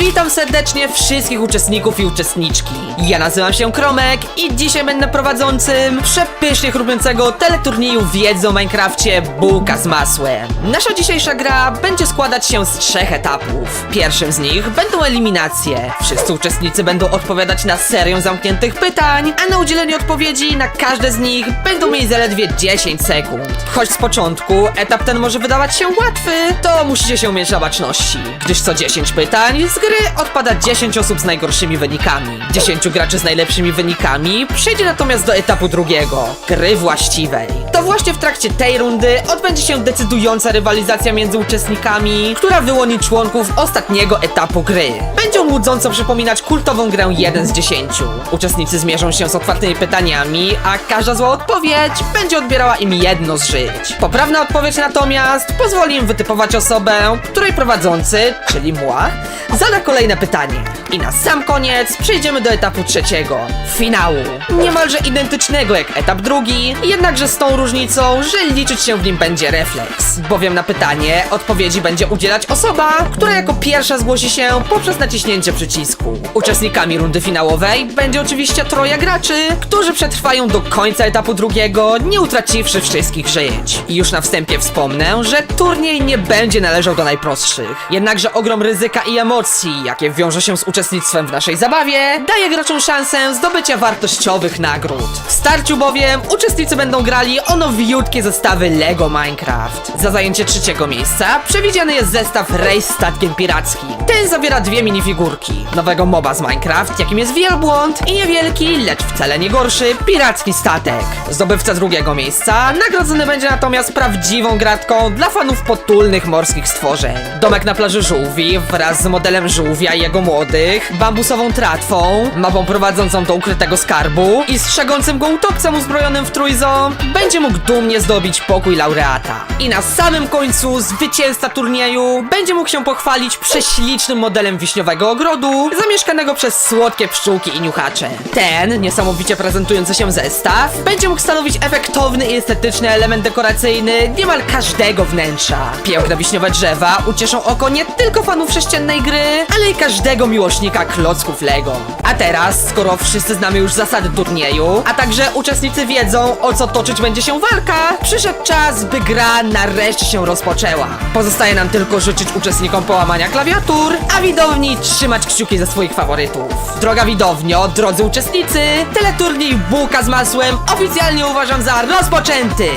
Witam serdecznie wszystkich uczestników i uczestniczki. Ja nazywam się Kromek i dzisiaj będę prowadzącym przepysznie chrupiącego teleturnieju wiedzy o Minecrafcie Bułka z masłem. Nasza dzisiejsza gra będzie składać się z 3 etapów. Pierwszym z nich będą eliminacje. Wszyscy uczestnicy będą odpowiadać na serię zamkniętych pytań, a na udzielenie odpowiedzi na każde z nich będą mieli zaledwie 10 sekund. Choć z początku etap ten może wydawać się łatwy, to musicie się umieć na baczności, gdyż co 10 pytań z gry odpada 10 osób z najgorszymi wynikami. 10 graczy z najlepszymi wynikami przejdzie natomiast do etapu drugiego, gry właściwej. To właśnie w trakcie tej rundy odbędzie się decydująca rywalizacja między uczestnikami, która wyłoni członków ostatniego etapu gry. Będzie on łudząco przypominać kultową grę 1 z 10. Uczestnicy zmierzą się z otwartymi pytaniami, a każda zła odpowiedź będzie odbierała im jedno z żyć. Poprawna odpowiedź natomiast pozwoli im wytypować osobę, której prowadzący, czyli Młach, zada kolejne pytanie. I na sam koniec przejdziemy do etapu trzeciego, finału. Niemalże identycznego jak etap drugi, jednakże z tą różnicą, że liczyć się w nim będzie refleks. Bowiem na pytanie odpowiedzi będzie udzielać osoba, która jako pierwsza zgłosi się poprzez naciśnięcie przycisku. Uczestnikami rundy finałowej będzie oczywiście 3 graczy, którzy przetrwają do końca etapu drugiego, nie utraciwszy wszystkich żyć. I już na wstępie wspomnę, że turniej nie będzie należał do najprostszych. Jednakże ogrom ryzyka i emocji, jakie wiąże się z uczestnictwem w naszej zabawie, daje graczom szansę zdobycia wartościowych nagród. W starciu bowiem uczestnicy będą grali o nowiutkie zestawy LEGO Minecraft. Za zajęcie 3. miejsca przewidziany jest zestaw Race statkiem pirackim. Ten zawiera 2 minifigurki, nowego moba z Minecraft, jakim jest wielbłąd, i niewielki, lecz wcale nie gorszy, piracki statek. Zdobywca 2. miejsca nagrodzony będzie natomiast prawdziwą gratką dla fanów potulnych morskich stworzeń. Domek na plaży żółwi wraz z modelem żółwia i jego młodych, bambusową tratwą, mapą prowadzącą do ukrytego skarbu i strzegącym go utopcem uzbrojonym w trójząb będzie mógł dumnie zdobić pokój laureata. I na samym końcu zwycięzca turnieju będzie mógł się pochwalić prześlicznym modelem wiśniowego ogrodu zamieszkanego przez słodkie pszczółki i niuchacze. Ten niesamowicie prezentujący się zestaw będzie mógł stanowić efektowny i estetyczny element dekoracyjny niemal każdego wnętrza. Piękne wiśniowe drzewa ucieszą oko nie tylko fanów sześciennej gry, ale i każdego miłośnika klocków LEGO. A teraz, skoro wszyscy znamy już zasady turnieju, a także uczestnicy wiedzą, o co toczyć będzie się walka, przyszedł czas, by gra nareszcie się rozpoczęła. Pozostaje nam tylko życzyć uczestnikom połamania klawiatur, a widowni trzymać kciuki ze swoich faworytów. Droga widownio, drodzy uczestnicy, teleturniej Bułka z masłem oficjalnie uważam za rozpoczęty!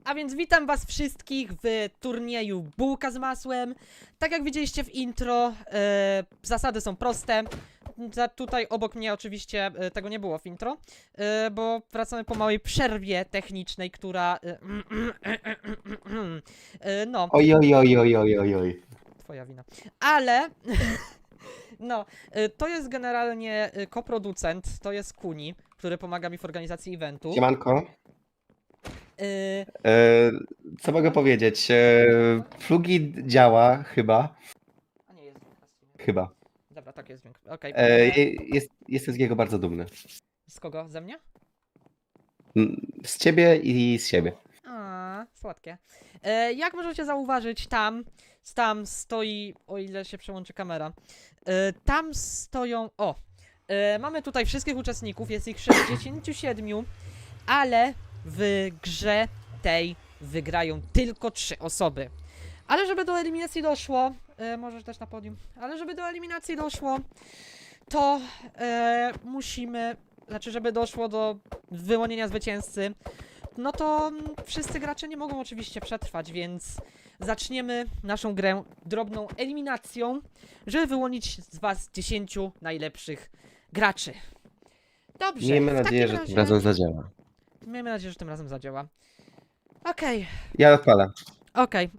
A więc witam was wszystkich w turnieju Bułka z masłem. Tak jak widzieliście w intro, zasady są proste. Tutaj obok mnie oczywiście tego nie było w intro, bo wracamy po małej przerwie technicznej, która... no. Oj, oj, oj, oj, oj, oj, oj. Twoja wina. Ale... No, to jest generalnie koproducent, to jest Kuni, który pomaga mi w organizacji eventu. Siemanko. Co mogę powiedzieć? Plugi działa chyba. A nie, jest dźwięk na streamie. Chyba. Dobra, tak jest dźwięk. Okej. Jestem z niego bardzo dumny. Z kogo? Ze mnie? Z ciebie i z siebie. A, słodkie. Jak możecie zauważyć, tam stoi, o ile się przełączy kamera, tam stoją, mamy tutaj wszystkich uczestników, jest ich 67, ale w grze tej wygrają tylko 3 osoby. Ale żeby do eliminacji doszło, możesz też na podium, ale żeby do eliminacji doszło, to musimy, znaczy żeby doszło do wyłonienia zwycięzcy, no to wszyscy gracze nie mogą oczywiście przetrwać, więc zaczniemy naszą grę drobną eliminacją, żeby wyłonić z was 10 najlepszych graczy. Dobrze. Miejmy w nadzieję, że takim tym razie- razem zadziała. Miejmy nadzieję, że tym razem zadziała. Okej, Ja odpalę.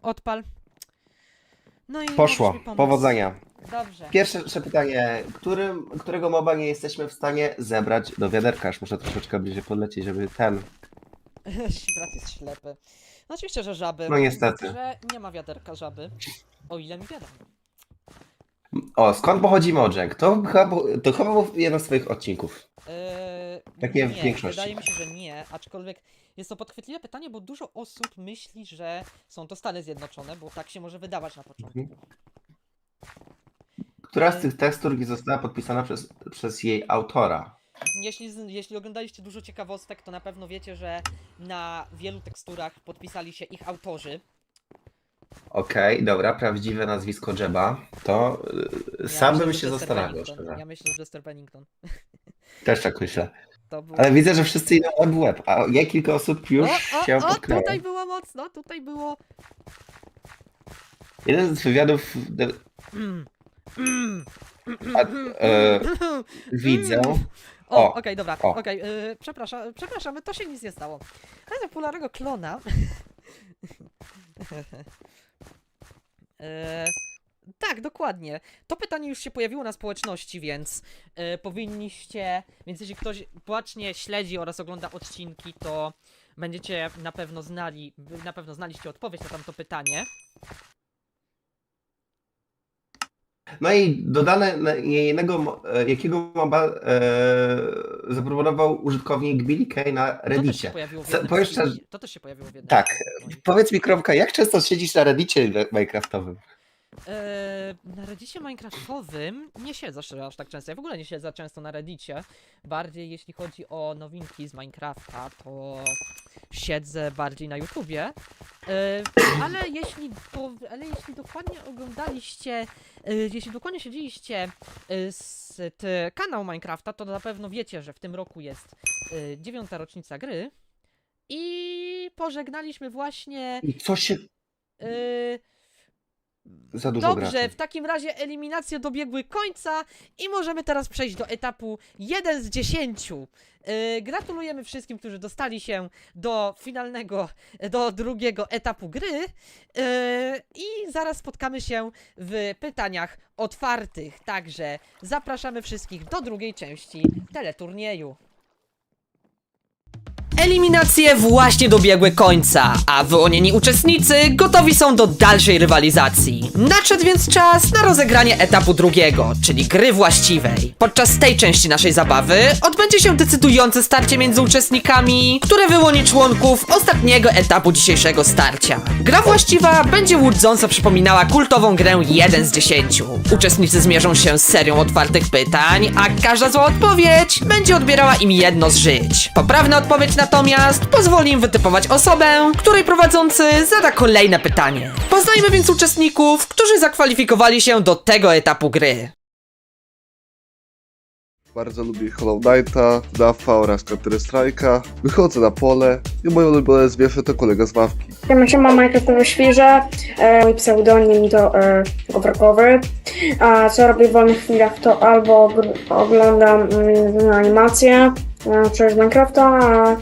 odpal. No i Poszło. możesz mi pomóc. Powodzenia. Dobrze. Pierwsze pytanie. Którego moba nie jesteśmy w stanie zebrać do wiaderka? Aż muszę troszeczkę bliżej podlecieć, żeby ten... Brat jest ślepy. No oczywiście, że żaby. No niestety. Że nie ma wiaderka żaby. O ile mi wiadomo. O, skąd pochodzi Mojang? To chyba był jeden z twoich odcinków. Takie w Nie, większości. wydaje mi się, że nie, aczkolwiek Jest to podchwytliwe pytanie, bo dużo osób myśli, że są to Stany Zjednoczone, bo tak się może wydawać na początku. Która z tych tekstur nie została podpisana przez jej autora? Jeśli oglądaliście dużo ciekawostek, to na pewno wiecie, że na wielu teksturach podpisali się ich autorzy. Okej, dobra, prawdziwe nazwisko Jeba. To sam myślę, bym że się Chester zastanawiał, Bennington. szczerze. Ja myślę, że Chester Bennington. Też tak myślę. To był... Ale widzę, że wszyscy idą web w web, a ja kilka osób już się potknęło. tutaj było mocno, tutaj było... Jeden z wywiadów a, widzę. O, O, okej, dobra, o. okej, przepraszamy, to się nic nie stało. Ale popularnego klona... Tak, dokładnie. To pytanie już się pojawiło na społeczności, więc powinniście... Więc jeśli ktoś bacznie śledzi oraz ogląda odcinki, to będziecie na pewno znaliście odpowiedź na tamto pytanie. No i dodane jakiego moba zaproponował użytkownik Billy Kay na To też się Reddicie. pojawiło w Co- jednym powiesz z szczerze- filmów. To też się pojawiło w jednym Tak. z filmów. Powiedz mi, Kromka, jak często siedzisz na Reddicie Minecraftowym? Na Reddicie Minecraftowym nie siedzę szczerze aż tak często. Ja w ogóle nie siedzę często na Reddicie. Bardziej jeśli chodzi o nowinki z Minecrafta, to siedzę bardziej na YouTubie. Ale jeśli dokładnie oglądaliście, jeśli dokładnie śledziliście kanał Minecrafta, to na pewno wiecie, że w tym roku jest 9. rocznica gry. I pożegnaliśmy właśnie... I co się za dużo Dobrze, graczy? w takim razie eliminacje dobiegły końca i możemy teraz przejść do etapu 1 z 10. Gratulujemy wszystkim, którzy dostali się do drugiego etapu gry. I zaraz spotkamy się w pytaniach otwartych. Także zapraszamy wszystkich do drugiej części teleturnieju. Eliminacje właśnie dobiegły końca, a wyłonieni uczestnicy gotowi są do dalszej rywalizacji. Nadszedł więc czas na rozegranie etapu drugiego, czyli gry właściwej. Podczas tej części naszej zabawy odbędzie się decydujące starcie między uczestnikami, które wyłoni członków ostatniego etapu dzisiejszego starcia. Gra właściwa będzie łudząco przypominała kultową grę 1 z 10. Uczestnicy zmierzą się z serią otwartych pytań, a każda zła odpowiedź będzie odbierała im jedno z żyć. Poprawna odpowiedź natomiast pozwoli im wytypować osobę, której prowadzący zada kolejne pytanie. Poznajmy więc uczestników, którzy zakwalifikowali się do tego etapu gry. Bardzo lubię Hollow Knighta, Dafa oraz Counter Strike'a. Wychodzę na pole i moje ulubione zwierzę to kolega z ławki. Siema, Minecraftowe Świrze. Mój pseudonim to Gowrakowy. A co robię w wolnych chwilach to albo oglądam animacje przez Minecrafta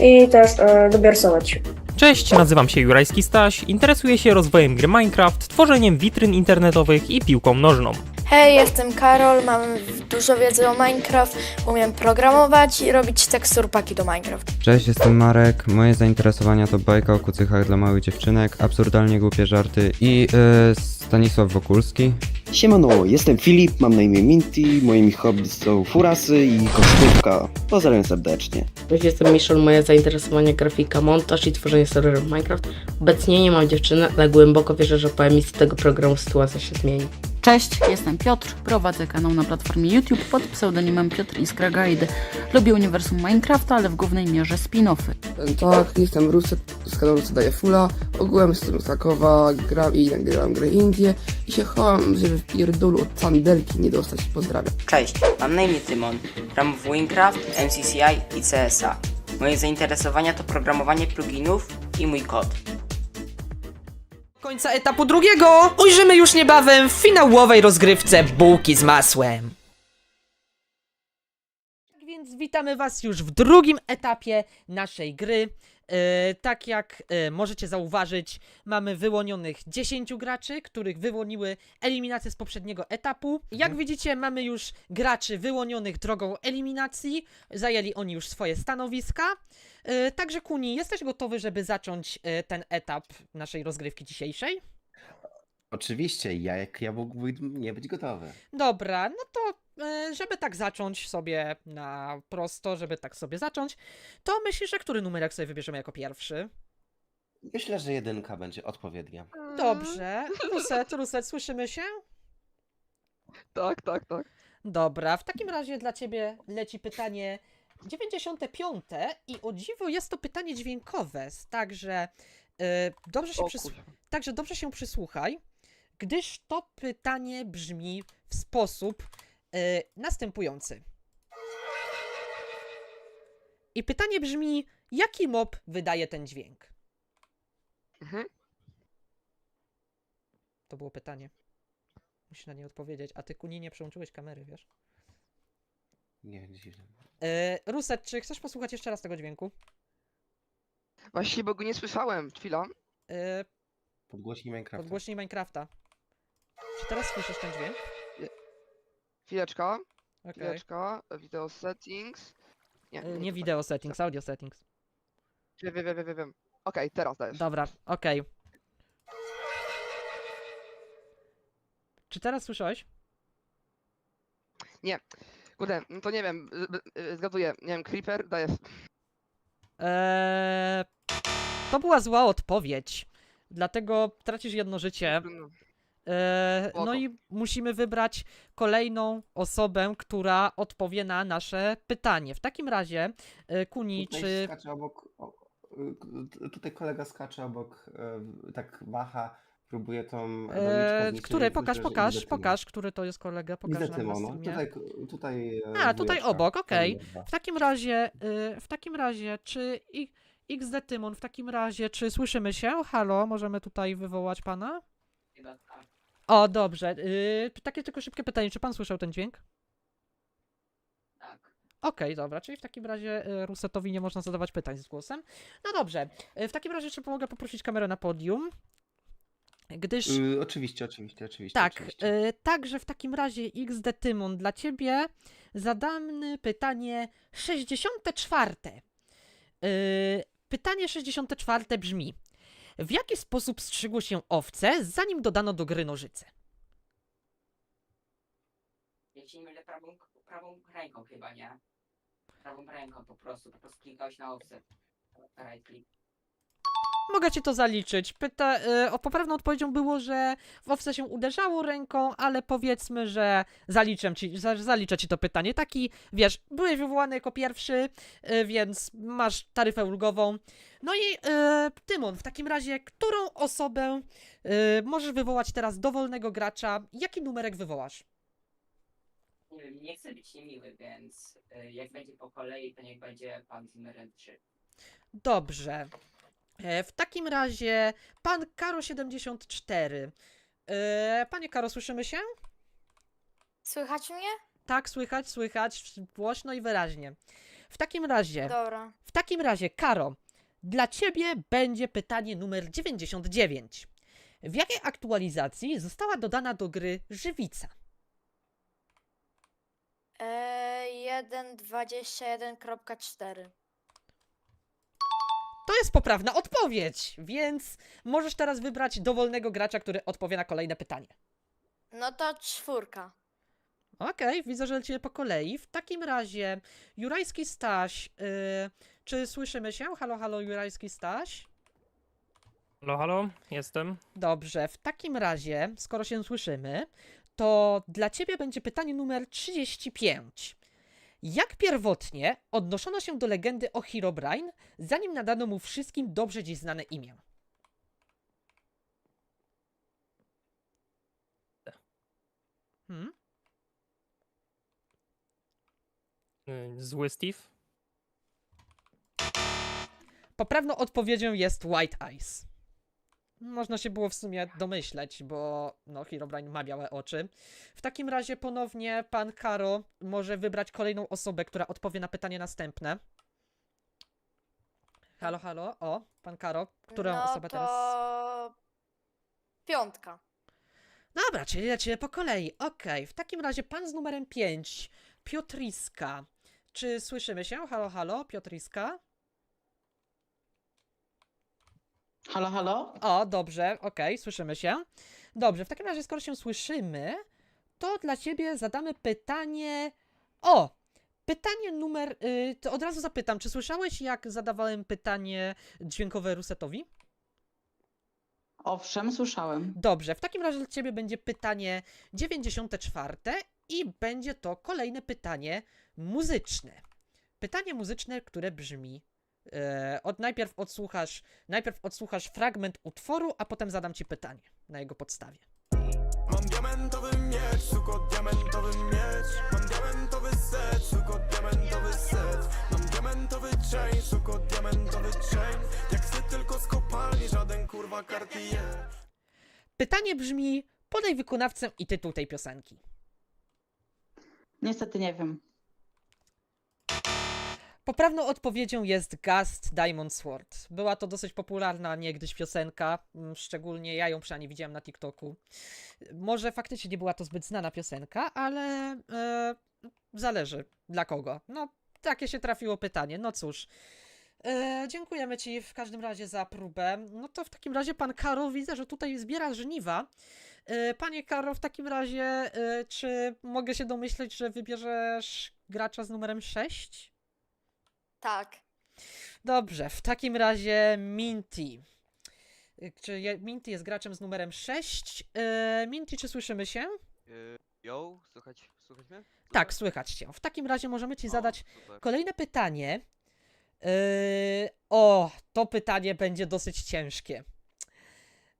i też lubię rysować. Cześć, nazywam się Jurajski Staś, interesuję się rozwojem gry Minecraft, tworzeniem witryn internetowych i piłką nożną. Hej, jestem Karol, mam dużo wiedzy o Minecraft, umiem programować i robić teksturpaki do Minecraft. Cześć, jestem Marek. Moje zainteresowania to bajka o kucychach dla małych dziewczynek, absurdalnie głupie żarty i Stanisław Wokulski. Siemano, jestem Filip, mam na imię Minty, moimi hobby są furasy i kosztówka. Pozdrawiam serdecznie. Cześć, jestem Michel, moje zainteresowanie grafika, montaż i tworzenie serwerów Minecraft. Obecnie nie mam dziewczyny, ale głęboko wierzę, że po emisji tego programu sytuacja się zmieni. Cześć, jestem Piotr, prowadzę kanał na platformie YouTube pod pseudonimem Piotr Iskra Guide. Lubię uniwersum Minecrafta, ale w głównej mierze spin-offy. Tak, jestem Rusek z kanału Co daje Fula, ogółem jestem z Krakowa, gram i nagrywam grę Indie i się chowam, żeby w pierdolu od sandelki nie dostać. Pozdrawiam. Cześć, mam na imię Tymon, gram w Minecraft, MCCI i CSA. Moje zainteresowania to programowanie pluginów i mój kod. Końca etapu drugiego ujrzymy już niebawem w finałowej rozgrywce bułki z masłem. Tak więc witamy was już w drugim etapie naszej gry. Tak jak możecie zauważyć, mamy wyłonionych 10 graczy, których wyłoniły eliminacje z poprzedniego etapu. Jak widzicie, mamy już graczy wyłonionych drogą eliminacji. Zajęli oni już swoje stanowiska. Także Kuni, jesteś gotowy, żeby zacząć ten etap naszej rozgrywki dzisiejszej? Oczywiście, ja mógłbym nie być gotowy. Dobra, no to żeby tak zacząć sobie na prosto, żeby tak sobie zacząć, to myślisz, że który numerek sobie wybierzemy jako pierwszy? Myślę, że 1 będzie odpowiednia. Dobrze. Ruset, słyszymy się? Tak. Dobra, w takim razie dla ciebie leci pytanie 95 i o dziwo jest to pytanie dźwiękowe, także dobrze się przysłuchaj, gdyż to pytanie brzmi w sposób następujący. I pytanie brzmi, jaki mob wydaje ten dźwięk? To było pytanie. Musisz na nie odpowiedzieć, a ty Kuni nie przełączyłeś kamery, wiesz? Nie, dziwne. Ruset, czy chcesz posłuchać jeszcze raz tego dźwięku? Właściwie, bo go nie słyszałem. Chwila. Podgłośnij Minecrafta. Podgłośnij Minecrafta. Czy teraz słyszysz ten dźwięk? Chwileczka. Okej. Chwileczka. Video settings. Nie video settings, audio settings. Wiem. Okej, teraz dajesz. Dobra, okej. Czy teraz słyszałeś? Nie. Kurde, no to nie wiem. Zgaduję. Nie wiem, Creeper daje. To była zła odpowiedź. Dlatego tracisz jedno życie. No i musimy wybrać kolejną osobę, która odpowie na nasze pytanie. W takim razie, Kuni, Tutaj czy... skacze obok, tutaj kolega skacze obok, tak macha, próbuje tą doniczkę Który? Pokaż, który to jest kolega, pokaż nam na Tymon, no. streamie. Tutaj Tutaj dwójeczka. obok, okej. Tam W takim razie, czy XD Tymon, w takim razie, czy słyszymy się? Halo, możemy tutaj wywołać pana? O, dobrze. Takie tylko szybkie pytanie, czy pan słyszał ten dźwięk? Tak. Okej, dobra, czyli w takim razie Rusetowi nie można zadawać pytań z głosem. No dobrze, w takim razie jeszcze mogę poprosić kamerę na podium, gdyż... Oczywiście. Tak, oczywiście. także w takim razie XD Tymon, dla ciebie zadamy pytanie 64. Pytanie 64 brzmi: w jaki sposób strzygło się owce, zanim dodano do gry nożyce? Jak się nie mylę, prawą ręką chyba, nie? Prawą ręką po prostu klikałeś na offset. Right click. Mogę ci to zaliczyć. Poprawną odpowiedzią było, że w owce się uderzało ręką, ale powiedzmy, że zaliczę ci to pytanie. Taki, wiesz, byłeś wywołany jako pierwszy, więc masz taryfę ulgową. No i Tymon, w takim razie, którą osobę możesz wywołać teraz dowolnego gracza? Jaki numerek wywołasz? Nie wiem, nie chcę być niemiły, więc jak będzie po kolei, to niech będzie pan z numerem 3. Dobrze. W takim razie pan Karo74. Panie Karo, słyszymy się? Słychać mnie? Tak, słychać, głośno i wyraźnie. W takim razie, Karo, dla ciebie będzie pytanie numer 99. W jakiej aktualizacji została dodana do gry żywica? 1.21.4. To jest poprawna odpowiedź, więc możesz teraz wybrać dowolnego gracza, który odpowie na kolejne pytanie. No to 4. Okej, widzę, że lecimy po kolei. W takim razie, Jurajski Staś, czy słyszymy się? Halo, Jurajski Staś? Halo, jestem. Dobrze, w takim razie, skoro się słyszymy, to dla ciebie będzie pytanie numer 35. Jak pierwotnie odnoszono się do legendy o Herobrine, zanim nadano mu wszystkim dobrze dziś znane imię? Zły Steve? Poprawną odpowiedzią jest White Eyes. Można się było w sumie domyśleć, bo no, Herobrine ma białe oczy. W takim razie ponownie pan Karo może wybrać kolejną osobę, która odpowie na pytanie następne. Halo, o, pan Karo, którą osobę teraz? No to 5. Dobra, czyli lecimy po kolei. Okej, w takim razie pan z numerem 5, Piotriska. Czy słyszymy się? Halo, Piotriska? Halo? O, dobrze, okej, słyszymy się. Dobrze, w takim razie, skoro się słyszymy, to dla ciebie zadamy pytanie... O! Pytanie numer... to od razu zapytam, czy słyszałeś, jak zadawałem pytanie dźwiękowe Rusetowi? Owszem, słyszałem. Dobrze, w takim razie dla ciebie będzie pytanie 94 i będzie to kolejne pytanie muzyczne. Pytanie muzyczne, które brzmi... najpierw odsłuchasz fragment utworu, a potem zadam ci pytanie na jego podstawie. Mam diamentowy miecz, suko, diamentowy miecz. Mam diamentowy set, suko, diamentowy set. Mam diamentowy chain, suko, diamentowy chain. Jak chcę tylko z kopalni, żaden kurwa Cartier. Pytanie brzmi, podaj wykonawcę i tytuł tej piosenki. Niestety nie wiem. Poprawną odpowiedzią jest Gust Diamond Sword. Była to dosyć popularna niegdyś piosenka, szczególnie ja ją przynajmniej widziałem na TikToku. Może faktycznie nie była to zbyt znana piosenka, ale zależy dla kogo. No, takie się trafiło pytanie, no cóż. Dziękujemy ci w każdym razie za próbę. No to w takim razie pan Karol, widzę, że tutaj zbiera żniwa. Panie Karol, w takim razie, czy mogę się domyśleć, że wybierzesz gracza z numerem 6? Tak. Dobrze, w takim razie Minty. Minty jest graczem z numerem 6. Minty, czy słyszymy się? Yo, słychać mnie? Tak, słychać cię. W takim razie możemy ci zadać super. kolejne pytanie. To pytanie będzie dosyć ciężkie.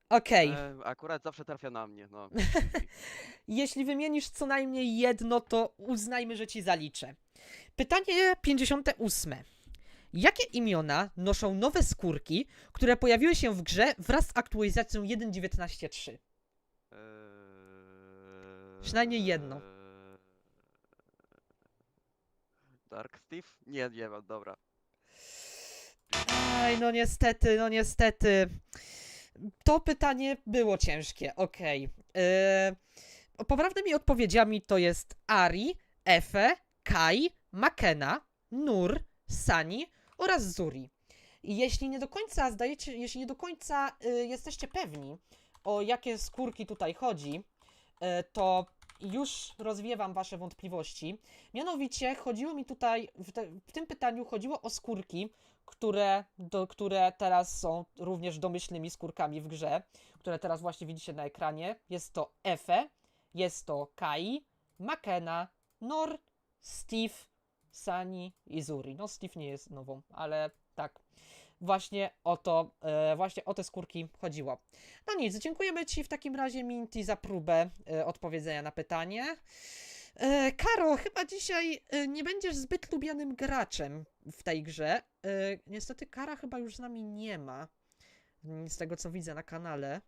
Okej. Akurat zawsze trafia na mnie, no. Jeśli wymienisz co najmniej jedno, to uznajmy, że ci zaliczę. Pytanie 58. Jakie imiona noszą nowe skórki, które pojawiły się w grze wraz z aktualizacją 1.19.3? Przynajmniej jedno. Dark Steve? Nie mam, dobra. Aj, no niestety. To pytanie było ciężkie, okej. Poprawnymi odpowiedziami to jest Ari, Efe, Kai, Makena, Nur, Sani oraz Zuri. I jeśli nie do końca jesteście pewni, o jakie skórki tutaj chodzi, to już rozwiewam wasze wątpliwości. Mianowicie chodziło mi tutaj, w tym pytaniu chodziło o skórki, które teraz są również domyślnymi skórkami w grze, które teraz właśnie widzicie na ekranie. Jest to Efe, jest to Kai, Makena, Nor, Steve, Sani i Zuri. No Steve nie jest nową, ale tak. Właśnie o te skórki chodziło. No nic, dziękujemy ci w takim razie, Minty, za próbę odpowiedzenia na pytanie. Karo, chyba dzisiaj nie będziesz zbyt lubianym graczem w tej grze. Niestety Kara chyba już z nami nie ma. Z tego co widzę na kanale.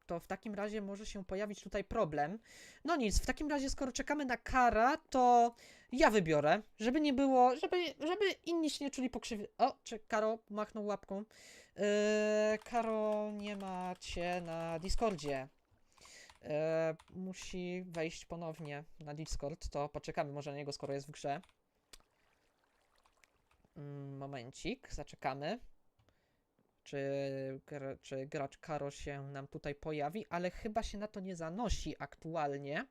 To w takim razie może się pojawić tutaj problem. No nic, w takim razie skoro czekamy na Kara, to ja wybiorę, żeby nie było, żeby inni się nie czuli pokrzywdzeni. O, czy Karo machnął łapką. Karo, nie ma cię na Discordzie. Musi wejść ponownie na Discord, to poczekamy może na niego, skoro jest w grze. Momencik, zaczekamy. Czy gracz Karo się nam tutaj pojawi, ale chyba się na to nie zanosi aktualnie.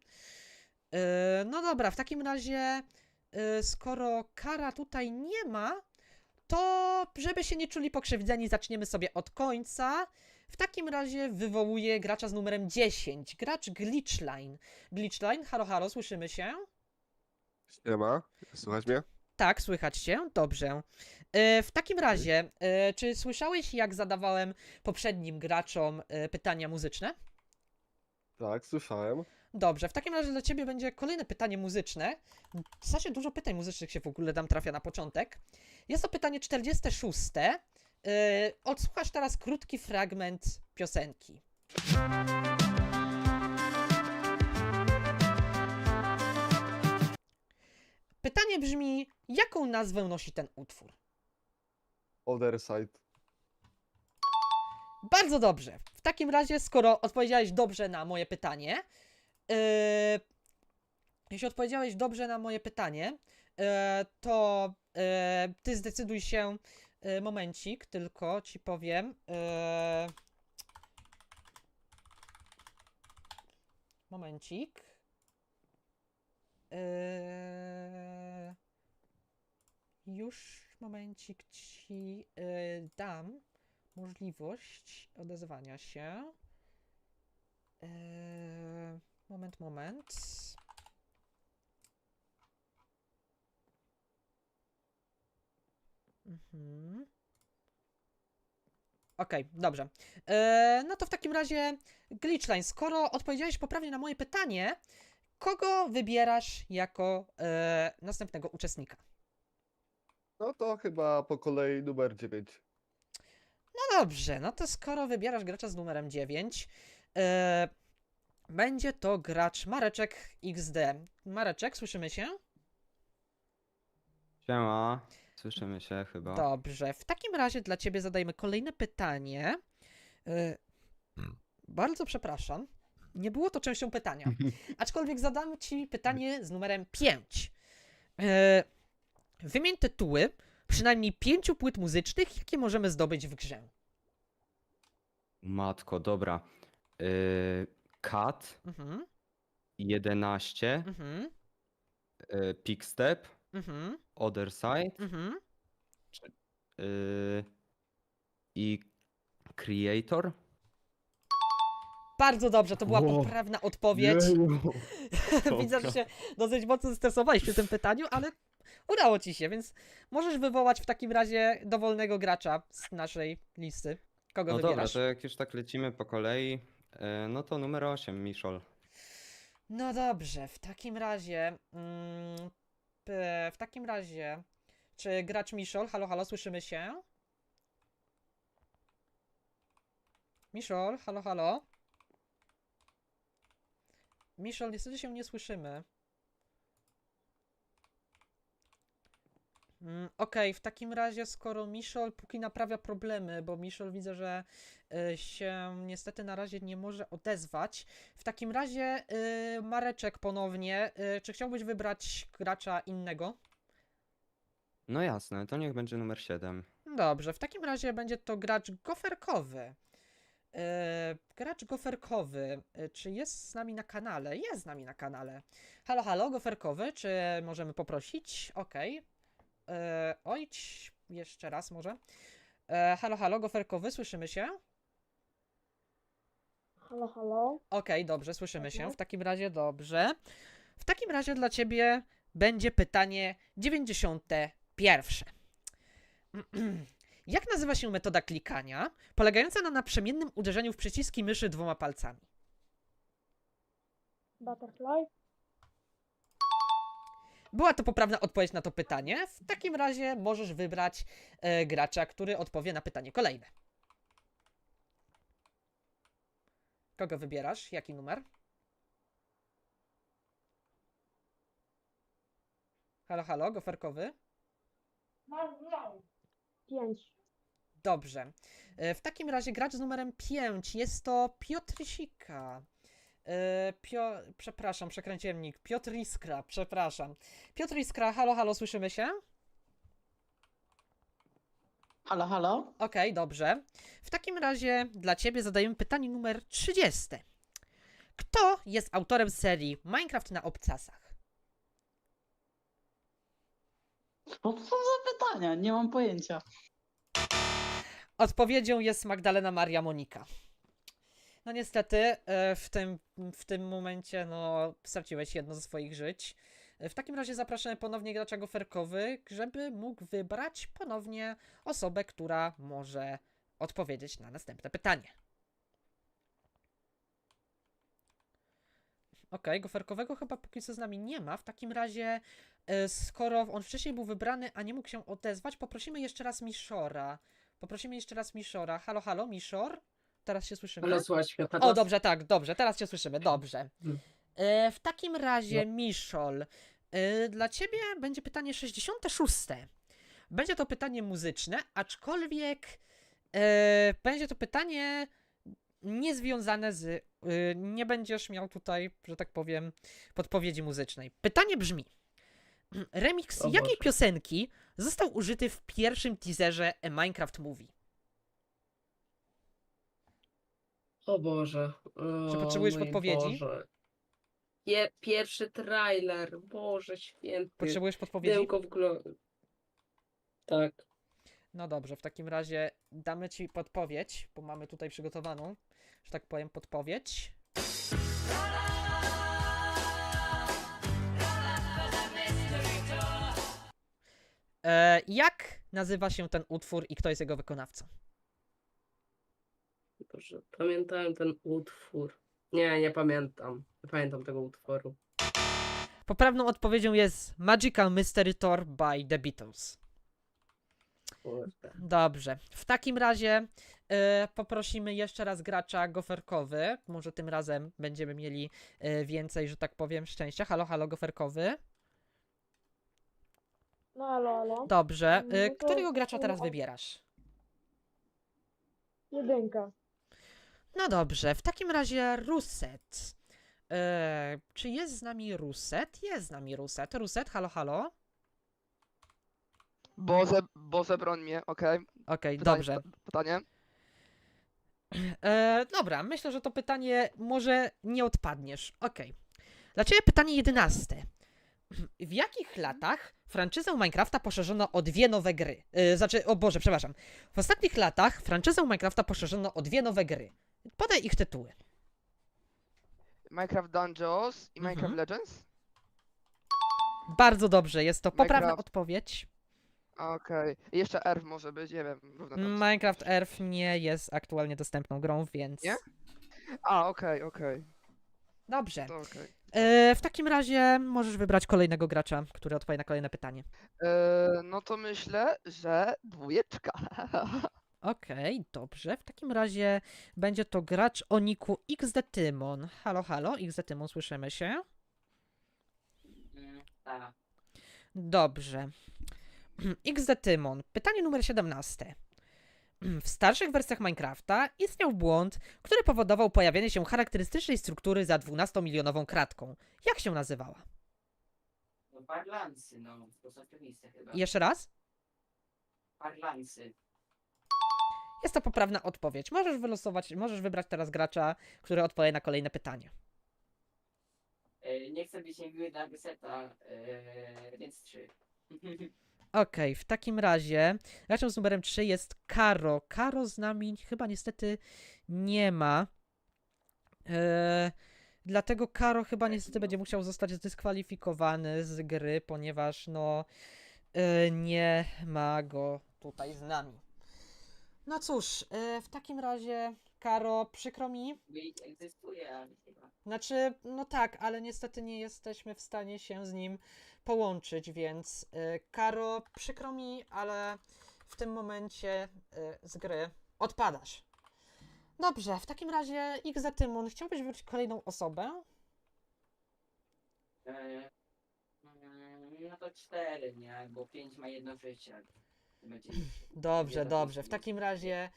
No dobra, w takim razie, skoro Kara tutaj nie ma, to żeby się nie czuli pokrzywdzeni, zaczniemy sobie od końca. W takim razie wywołuję gracza z numerem 10, gracz Glitchline. Glitchline, halo, słyszymy się? Siema, słuchać mnie? Tak, słychać cię, dobrze. W takim razie, czy słyszałeś, jak zadawałem poprzednim graczom pytania muzyczne? Tak, słyszałem. Dobrze, w takim razie dla ciebie będzie kolejne pytanie muzyczne. W zasadzie dużo pytań muzycznych się w ogóle trafia na początek. Jest to pytanie 46. Odsłuchasz teraz krótki fragment piosenki. Pytanie brzmi, jaką nazwę nosi ten utwór? Other Side. Bardzo dobrze. W takim razie, skoro odpowiedziałeś dobrze na moje pytanie, jeśli odpowiedziałeś dobrze na moje pytanie, to ty zdecyduj się, momencik, tylko ci powiem. Momencik. Już momencik ci dam możliwość odezwania się. Moment. Okej, dobrze. No to w takim razie Glitchline, skoro odpowiedziałeś poprawnie na moje pytanie, kogo wybierasz jako następnego uczestnika? No to chyba po kolei numer 9. No dobrze, no to skoro wybierasz gracza z numerem 9, będzie to gracz Mareczek XD. Mareczek, słyszymy się? Siema, słyszymy się chyba. Dobrze, w takim razie dla ciebie zadajmy kolejne pytanie. Bardzo przepraszam, nie było to częścią pytania. Aczkolwiek zadam ci pytanie z numerem 5. Wymień tytuły przynajmniej 5 płyt muzycznych, jakie możemy zdobyć w grze. Matko, dobra. Cut, 11, Pickstep, Other Side i Creator. Bardzo dobrze, to była Wow. poprawna odpowiedź. Jeju. Widzę, że się dosyć mocno zestresowałeś przy tym pytaniu, ale udało ci się, więc możesz wywołać w takim razie dowolnego gracza z naszej listy. Kogo No dobra, wybierasz? to jak już tak lecimy po kolei, no to numer 8, Miszol. No dobrze, w takim razie... czy gracz Miszol? Halo, halo, słyszymy się? Miszol, halo, halo? Miszol, niestety się nie słyszymy. Okej, w takim razie, skoro Miszol póki naprawia problemy, bo Miszol widzę, że się niestety na razie nie może odezwać. W takim razie, Mareczek ponownie, czy chciałbyś wybrać gracza innego? No jasne, to niech będzie numer 7. Dobrze, w takim razie będzie to gracz goferkowy. Gracz goferkowy, czy jest z nami na kanale? Jest z nami na kanale. Halo, halo, goferkowy, czy możemy poprosić? Okej. Ojdź, jeszcze raz może. Halo, halo, goferkowy, słyszymy się? Halo, halo. Okej, dobrze, słyszymy się. Mhm. W takim razie dobrze. W takim razie dla ciebie będzie pytanie 91. Jak nazywa się metoda klikania, polegająca na naprzemiennym uderzeniu w przyciski myszy 2 palcami? Butterfly. Była to poprawna odpowiedź na to pytanie. W takim razie możesz wybrać gracza, który odpowie na pytanie kolejne. Kogo wybierasz? Jaki numer? Halo, halo, goferkowy? 5. Dobrze. W takim razie gracz z numerem 5 jest to Piotrysika. Przepraszam, przekręciłem nick. Piotr Iskra, przepraszam. Piotr Iskra, halo, halo, słyszymy się? Halo, halo? Okej, dobrze. W takim razie dla ciebie zadajemy pytanie numer 30. Kto jest autorem serii Minecraft na obcasach? Co to są za pytania? Nie mam pojęcia. Odpowiedzią jest Magdalena Maria Monika. No niestety, w tym momencie straciłeś jedno ze swoich żyć. W takim razie zapraszamy ponownie gracza goferkowy, żeby mógł wybrać ponownie osobę, która może odpowiedzieć na następne pytanie. Okej, goferkowego chyba póki co z nami nie ma. W takim razie, skoro on wcześniej był wybrany, a nie mógł się odezwać, poprosimy jeszcze raz Mishora. Halo, halo, Mishor? Teraz się słyszymy? Ale słuchać mnie O, teraz? dobrze, tak, dobrze, teraz cię słyszymy, dobrze. W takim razie, Miszol, dla ciebie będzie pytanie 66. Będzie to pytanie muzyczne, aczkolwiek będzie to pytanie niezwiązane z... nie będziesz miał tutaj, że tak powiem, podpowiedzi muzycznej. Pytanie brzmi: remix jakiej piosenki został użyty w pierwszym teaserze A Minecraft Movie? O Boże. Czy potrzebujesz mój podpowiedzi? Boże. Pierwszy trailer, Boże święty. Potrzebujesz podpowiedzi? Pudełko w glo... Tak. No dobrze, w takim razie damy ci podpowiedź, bo mamy tutaj przygotowaną, że tak powiem, podpowiedź. Jak nazywa się ten utwór i kto jest jego wykonawcą? Boże, pamiętałem ten utwór. Nie pamiętam. Nie pamiętam tego utworu. Poprawną odpowiedzią jest Magical Mystery Tour by The Beatles. Kurde. Dobrze, w takim razie poprosimy jeszcze raz gracza goferkowy. Może tym razem będziemy mieli więcej, że tak powiem, szczęścia. Halo, halo, goferkowy. No halo. Dobrze, No to- którego gracza teraz wybierasz? Jedynka. No dobrze, w takim razie Ruset. Czy jest z nami Ruset? Jest z nami Ruset. Ruset, halo, halo. Boże, broń mnie, okej. Okej, Pytanie, dobrze. Pytanie? Dobra, myślę, że to pytanie może nie odpadniesz. Okej. Dla ciebie pytanie 11. W jakich latach franczyzę Minecrafta poszerzono o 2 nowe gry? O Boże, przepraszam. W ostatnich latach franczyzę Minecrafta poszerzono o 2 nowe gry. Podaj ich tytuły. Minecraft Dungeons i Minecraft Mhm. Legends? Bardzo dobrze, jest to poprawna Minecraft. odpowiedź. Okej. I jeszcze Earth może być, nie wiem. Równo tam. Minecraft Earth nie jest aktualnie dostępną grą, więc... Nie? A, okej. Dobrze. To okej. W takim razie możesz wybrać kolejnego gracza, który odpowie na kolejne pytanie. No to myślę, że 2. Okej, dobrze. W takim razie będzie to gracz o niku XD Tymon. Halo, halo, XD Tymon, słyszymy się? Tak. Dobrze. XD Tymon. Pytanie numer 17. W starszych wersjach Minecrafta istniał błąd, który powodował pojawienie się charakterystycznej struktury za 12-milionową kratką. Jak się nazywała? No parlansy, no. To jest oczywiste chyba. Jeszcze raz? Parlansy. Jest to poprawna odpowiedź. Możesz wybrać teraz gracza, który odpowie na kolejne pytanie. Nie chcę być niemiły dla Guseta, więc 3. Okej, w takim razie graczem z numerem 3 jest Karo. Karo z nami chyba niestety nie ma. Dlatego Karo chyba niestety będzie musiał zostać zdyskwalifikowany z gry, ponieważ no nie ma go tutaj z nami. No cóż, w takim razie Karo, przykro mi. Egzystuje, ale chyba. Znaczy, no tak, ale niestety nie jesteśmy w stanie się z nim połączyć, więc Karo, przykro mi, ale w tym momencie z gry odpadasz. Dobrze, w takim razie XZTymon, chciałbyś wybrać kolejną osobę? No to 4, nie? Bo 5 ma jedno życie. Będzie Dobrze, dobrze. W takim razie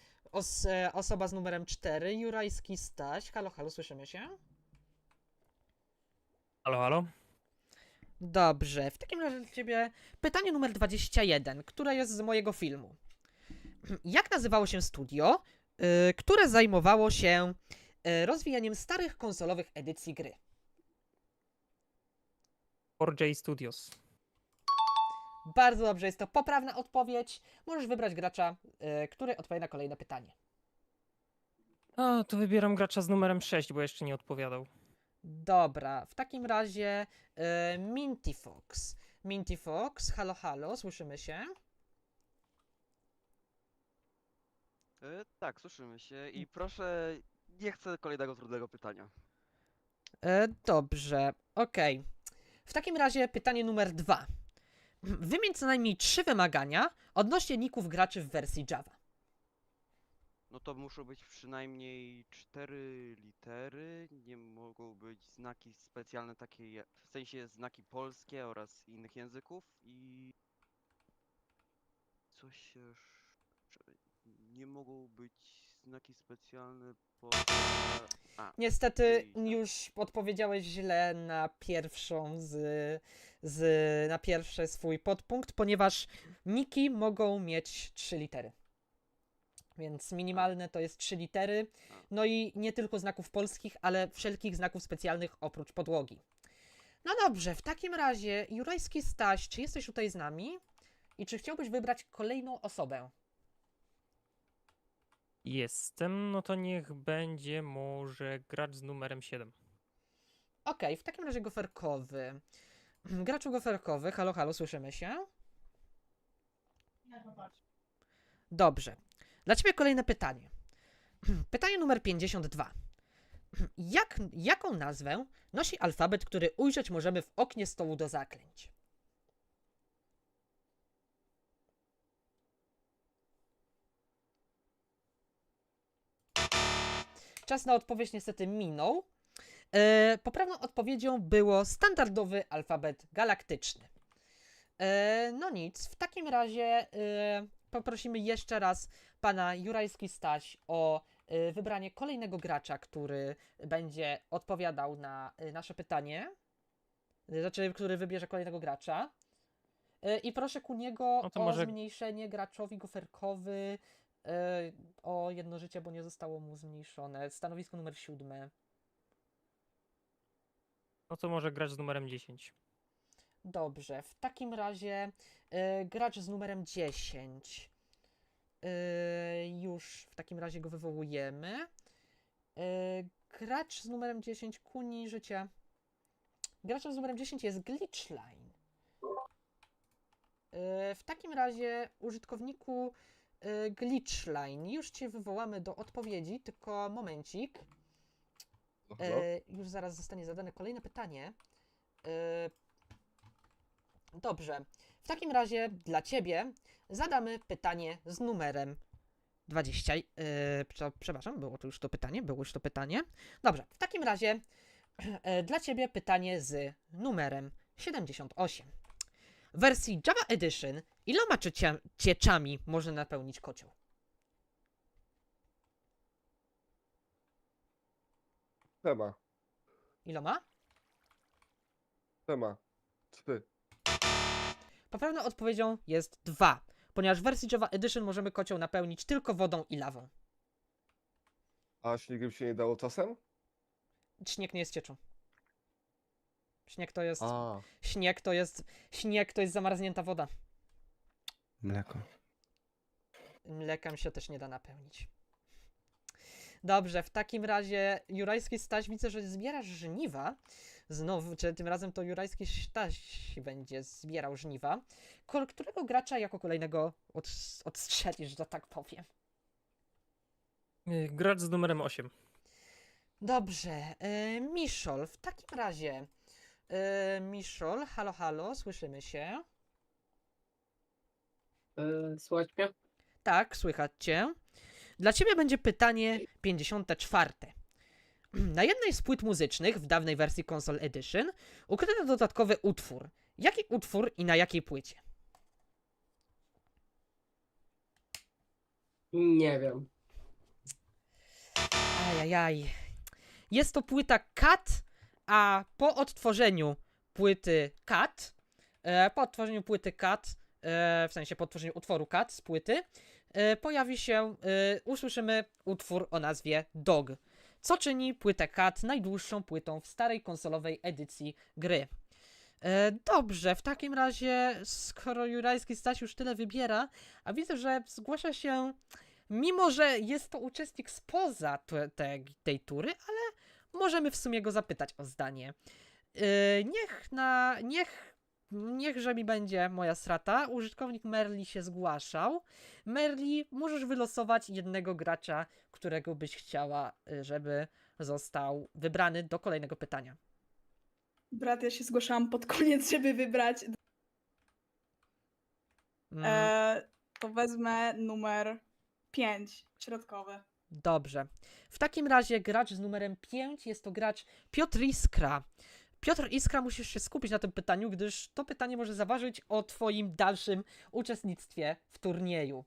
osoba z numerem 4, Jurajski Staś. Halo, halo, słyszymy się? Halo, halo? Dobrze, w takim razie dla ciebie pytanie numer 21, które jest z mojego filmu. Jak nazywało się studio, które zajmowało się rozwijaniem starych konsolowych edycji gry? 4J Studios. Bardzo dobrze, jest to poprawna odpowiedź. Możesz wybrać gracza, który odpowie na kolejne pytanie. A, to wybieram gracza z numerem 6, bo jeszcze nie odpowiadał. Dobra, w takim razie Minty Fox. Minty Fox, halo, halo, słyszymy się? Tak, słyszymy się i proszę, nie chcę kolejnego trudnego pytania. Dobrze, okej. W takim razie pytanie numer 2. Wymień co najmniej 3 wymagania odnośnie ników graczy w wersji Java. No to muszą być przynajmniej 4 litery, nie mogą być znaki specjalne takie, w sensie znaki polskie oraz innych języków i coś jeszcze, nie mogą być znaki specjalne po... Niestety już odpowiedziałeś źle na na pierwszy swój podpunkt, ponieważ niki mogą mieć 3 litery. Więc minimalne to jest 3 litery. No i nie tylko znaków polskich, ale wszelkich znaków specjalnych oprócz podłogi. No dobrze, w takim razie, Jurajski Staś, czy jesteś tutaj z nami? I czy chciałbyś wybrać kolejną osobę? Jestem, no to niech będzie może gracz z numerem 7. Okej, w takim razie goferkowy. Graczu goferkowy, halo, halo, słyszymy się? Dobrze. Dla ciebie kolejne pytanie. Pytanie numer 52. Jaką nazwę nosi alfabet, który ujrzeć możemy w oknie stołu do zaklęć? Czas na odpowiedź niestety minął. Poprawną odpowiedzią było standardowy alfabet galaktyczny. No nic, w takim razie poprosimy jeszcze raz pana Jurajski Staś o wybranie kolejnego gracza, który będzie odpowiadał na nasze pytanie. Znaczy, który wybierze kolejnego gracza. I proszę ku niego No to o może- zmniejszenie graczowi goferkowy o jedno życie, bo nie zostało mu zmniejszone. Stanowisko numer 7. No to może gracz z numerem 10. Dobrze, w takim razie gracz z numerem 10. Już w takim razie go wywołujemy. Gracz z numerem 10 kuni życia. Graczem z numerem 10 jest Glitchline. W takim razie użytkowniku Glitchline, już cię wywołamy do odpowiedzi, tylko momencik. Już zaraz zostanie zadane kolejne pytanie. Dobrze. W takim razie dla ciebie zadamy pytanie z numerem 20. Przepraszam, było już to pytanie. Dobrze. W takim razie dla ciebie pytanie z numerem 78. W wersji Java Edition iloma cieczami można napełnić kocioł? Tema. Iloma? Tema. 3. Poprawną odpowiedzią jest 2, ponieważ w wersji Java Edition możemy kocioł napełnić tylko wodą i lawą. A śniegiem się nie dało czasem? Śnieg nie jest cieczą. Śnieg to jest... A, Śnieg to jest zamarznięta woda. mleko. Mlekiem się też nie da napełnić. Dobrze, w takim razie Jurajski Staś, widzę, że zbierasz żniwa. Znowu, czy tym razem to Jurajski Staś będzie zbierał żniwa. Którego gracza jako kolejnego odstrzelisz, że tak powiem? Gracz z numerem 8. Dobrze, Miszol, w takim razie Miszol, halo, halo, słyszymy się? Słuchaj mnie? Tak, słychać cię. Dla ciebie będzie pytanie 54. Na jednej z płyt muzycznych w dawnej wersji Console Edition ukryto dodatkowy utwór. Jaki utwór i na jakiej płycie? Nie wiem. Ajajaj. Jest to płyta Cat, a po odtworzeniu płyty Cat, w sensie po odtworzeniu utworu Cat z płyty, usłyszymy utwór o nazwie Dog, co czyni płytę Cat najdłuższą płytą w starej konsolowej edycji gry. Dobrze, w takim razie, skoro Jurajski Staś już tyle wybiera, a widzę, że zgłasza się, mimo że jest to uczestnik spoza tej tury, ale możemy w sumie go zapytać o zdanie. Niechże mi będzie moja strata. Użytkownik Merli się zgłaszał. Merli, możesz wylosować jednego gracza, którego byś chciała, żeby został wybrany do kolejnego pytania. Brat, ja się zgłaszałam pod koniec, żeby wybrać. To wezmę numer 5, środkowy. Dobrze. W takim razie gracz z numerem 5 jest to gracz Piotr Iskra. Piotr Iskra, musisz się skupić na tym pytaniu, gdyż to pytanie może zaważyć o twoim dalszym uczestnictwie w turnieju.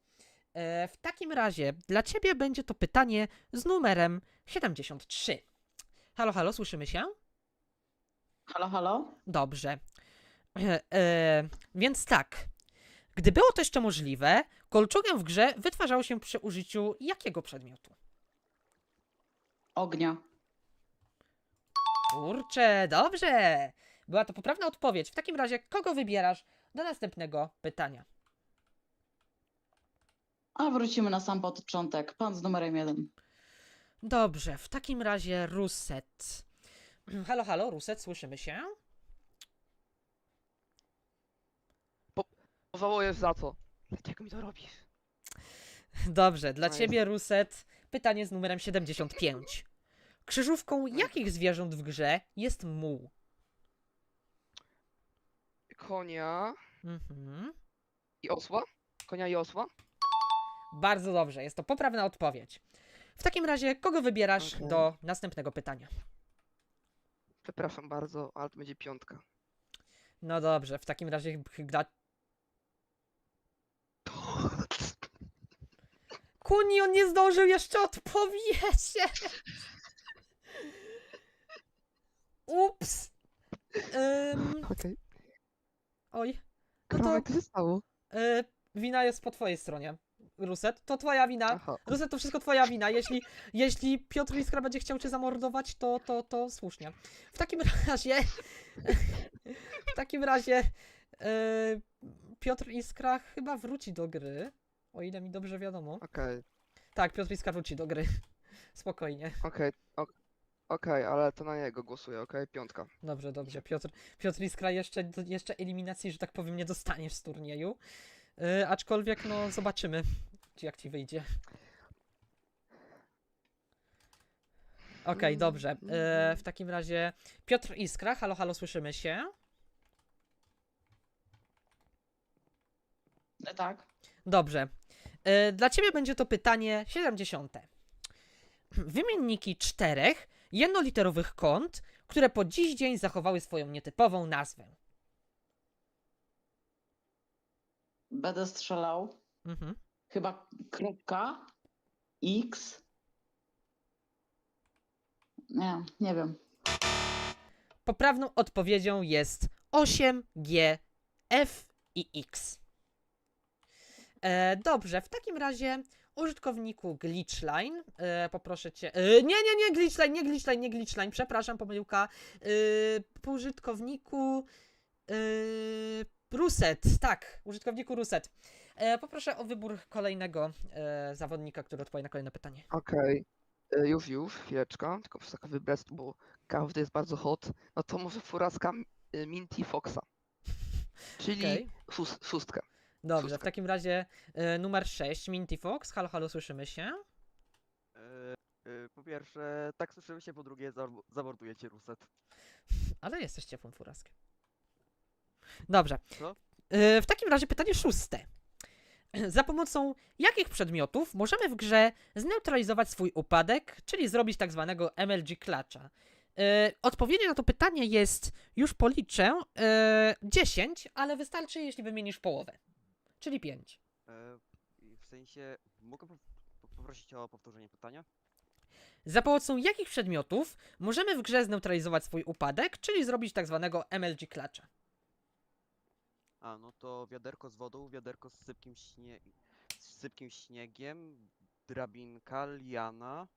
W takim razie dla ciebie będzie to pytanie z numerem 73. Halo, halo, słyszymy się? Halo, halo? Dobrze. Więc tak. Gdy było to jeszcze możliwe, kolczugiem w grze wytwarzało się przy użyciu jakiego przedmiotu? Ognia. Kurczę, dobrze. Była to poprawna odpowiedź. W takim razie, kogo wybierasz do następnego pytania? A wrócimy na sam początek. Pan z numerem 1. Dobrze, w takim razie Ruset. Halo, halo, Ruset, słyszymy się? Pożałujesz za co? Dlaczego mi to robisz? Dobrze, dla No ciebie, Ruset, pytanie z numerem 75. Krzyżówką jakich zwierząt w grze jest muł? Konia Mhm. i osła? Konia i osła? Bardzo dobrze, jest to poprawna odpowiedź. W takim razie, kogo wybierasz Okej. do następnego pytania? Przepraszam bardzo, ale to będzie 5. No dobrze, w takim razie dla... Kuni, on nie zdążył jeszcze odpowiedzieć! Ups! Okej. Oj. No Kromek, to... co się stało? Wina jest po twojej stronie. Ruset, to twoja wina. Aha. Ruset, to wszystko twoja wina. Jeśli Piotr Iskra będzie chciał cię zamordować, to słusznie. W takim razie... w takim razie... Piotr Iskra chyba wróci do gry. O ile mi dobrze wiadomo. Okej, Tak, Piotr Iskra wróci do gry. Spokojnie. okej, ale to na niego głosuję, okej? 5. Dobrze, dobrze. Piotr Iskra jeszcze eliminacji, że tak powiem, nie dostaniesz z turnieju. Aczkolwiek, no, zobaczymy, jak ci wyjdzie. Okej, dobrze. W takim razie Piotr Iskra, halo, halo, słyszymy się? Tak. Dobrze. Dla ciebie będzie to pytanie 70. Wymienniki 4 jednoliterowych kont, które po dziś dzień zachowały swoją nietypową nazwę. Będę strzelał. Mhm. Chyba kropka, X. Nie wiem. Poprawną odpowiedzią jest 8, G, F i X. Dobrze, w takim razie użytkowniku Glitchline, poproszę cię... nie Glitchline, przepraszam, pomyłka. Użytkowniku... Ruset, tak, użytkowniku Ruset. Poproszę o wybór kolejnego zawodnika, który odpowie na kolejne pytanie. Okej. Już, chwileczka, tylko muszę tak wybrać, bo każdy jest bardzo hot. No to może furaska Minty Foxa. Czyli Okej. szóstkę. Dobrze, w takim razie numer 6, Minty Fox, halo, halo, słyszymy się? Po pierwsze, tak słyszymy się, po drugie, zamordujecie Ruset. Ale jesteś ciepłym furaskiem. Dobrze. Co? W takim razie pytanie 6. Za pomocą jakich przedmiotów możemy w grze zneutralizować swój upadek, czyli zrobić tak zwanego MLG Clutcha? Odpowiedź na to pytanie jest, już policzę, 10, ale wystarczy, jeśli wymienisz połowę, czyli 5. W sensie, mogę poprosić o powtórzenie pytania? Za pomocą jakich przedmiotów możemy w grze zneutralizować swój upadek, czyli zrobić tak zwanego MLG Clutcha? A, no to wiaderko z wodą, wiaderko z sypkim śniegiem, drabinka, liana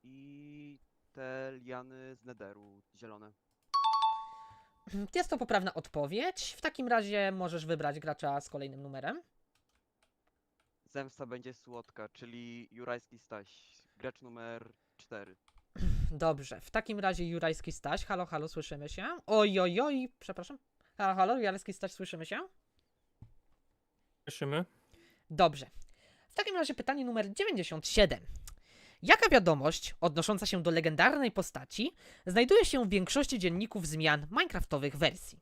i te liany z nederu, zielone. Jest to poprawna odpowiedź. W takim razie możesz wybrać gracza z kolejnym numerem. Zemsta będzie słodka, czyli Jurajski Staś, gracz numer 4. Dobrze, w takim razie Jurajski Staś, halo, halo, słyszymy się? Oj, przepraszam. Halo, halo, Jurajski Staś, słyszymy się? Słyszymy. Dobrze. W takim razie pytanie numer 97. Jaka wiadomość odnosząca się do legendarnej postaci znajduje się w większości dzienników zmian minecraftowych wersji?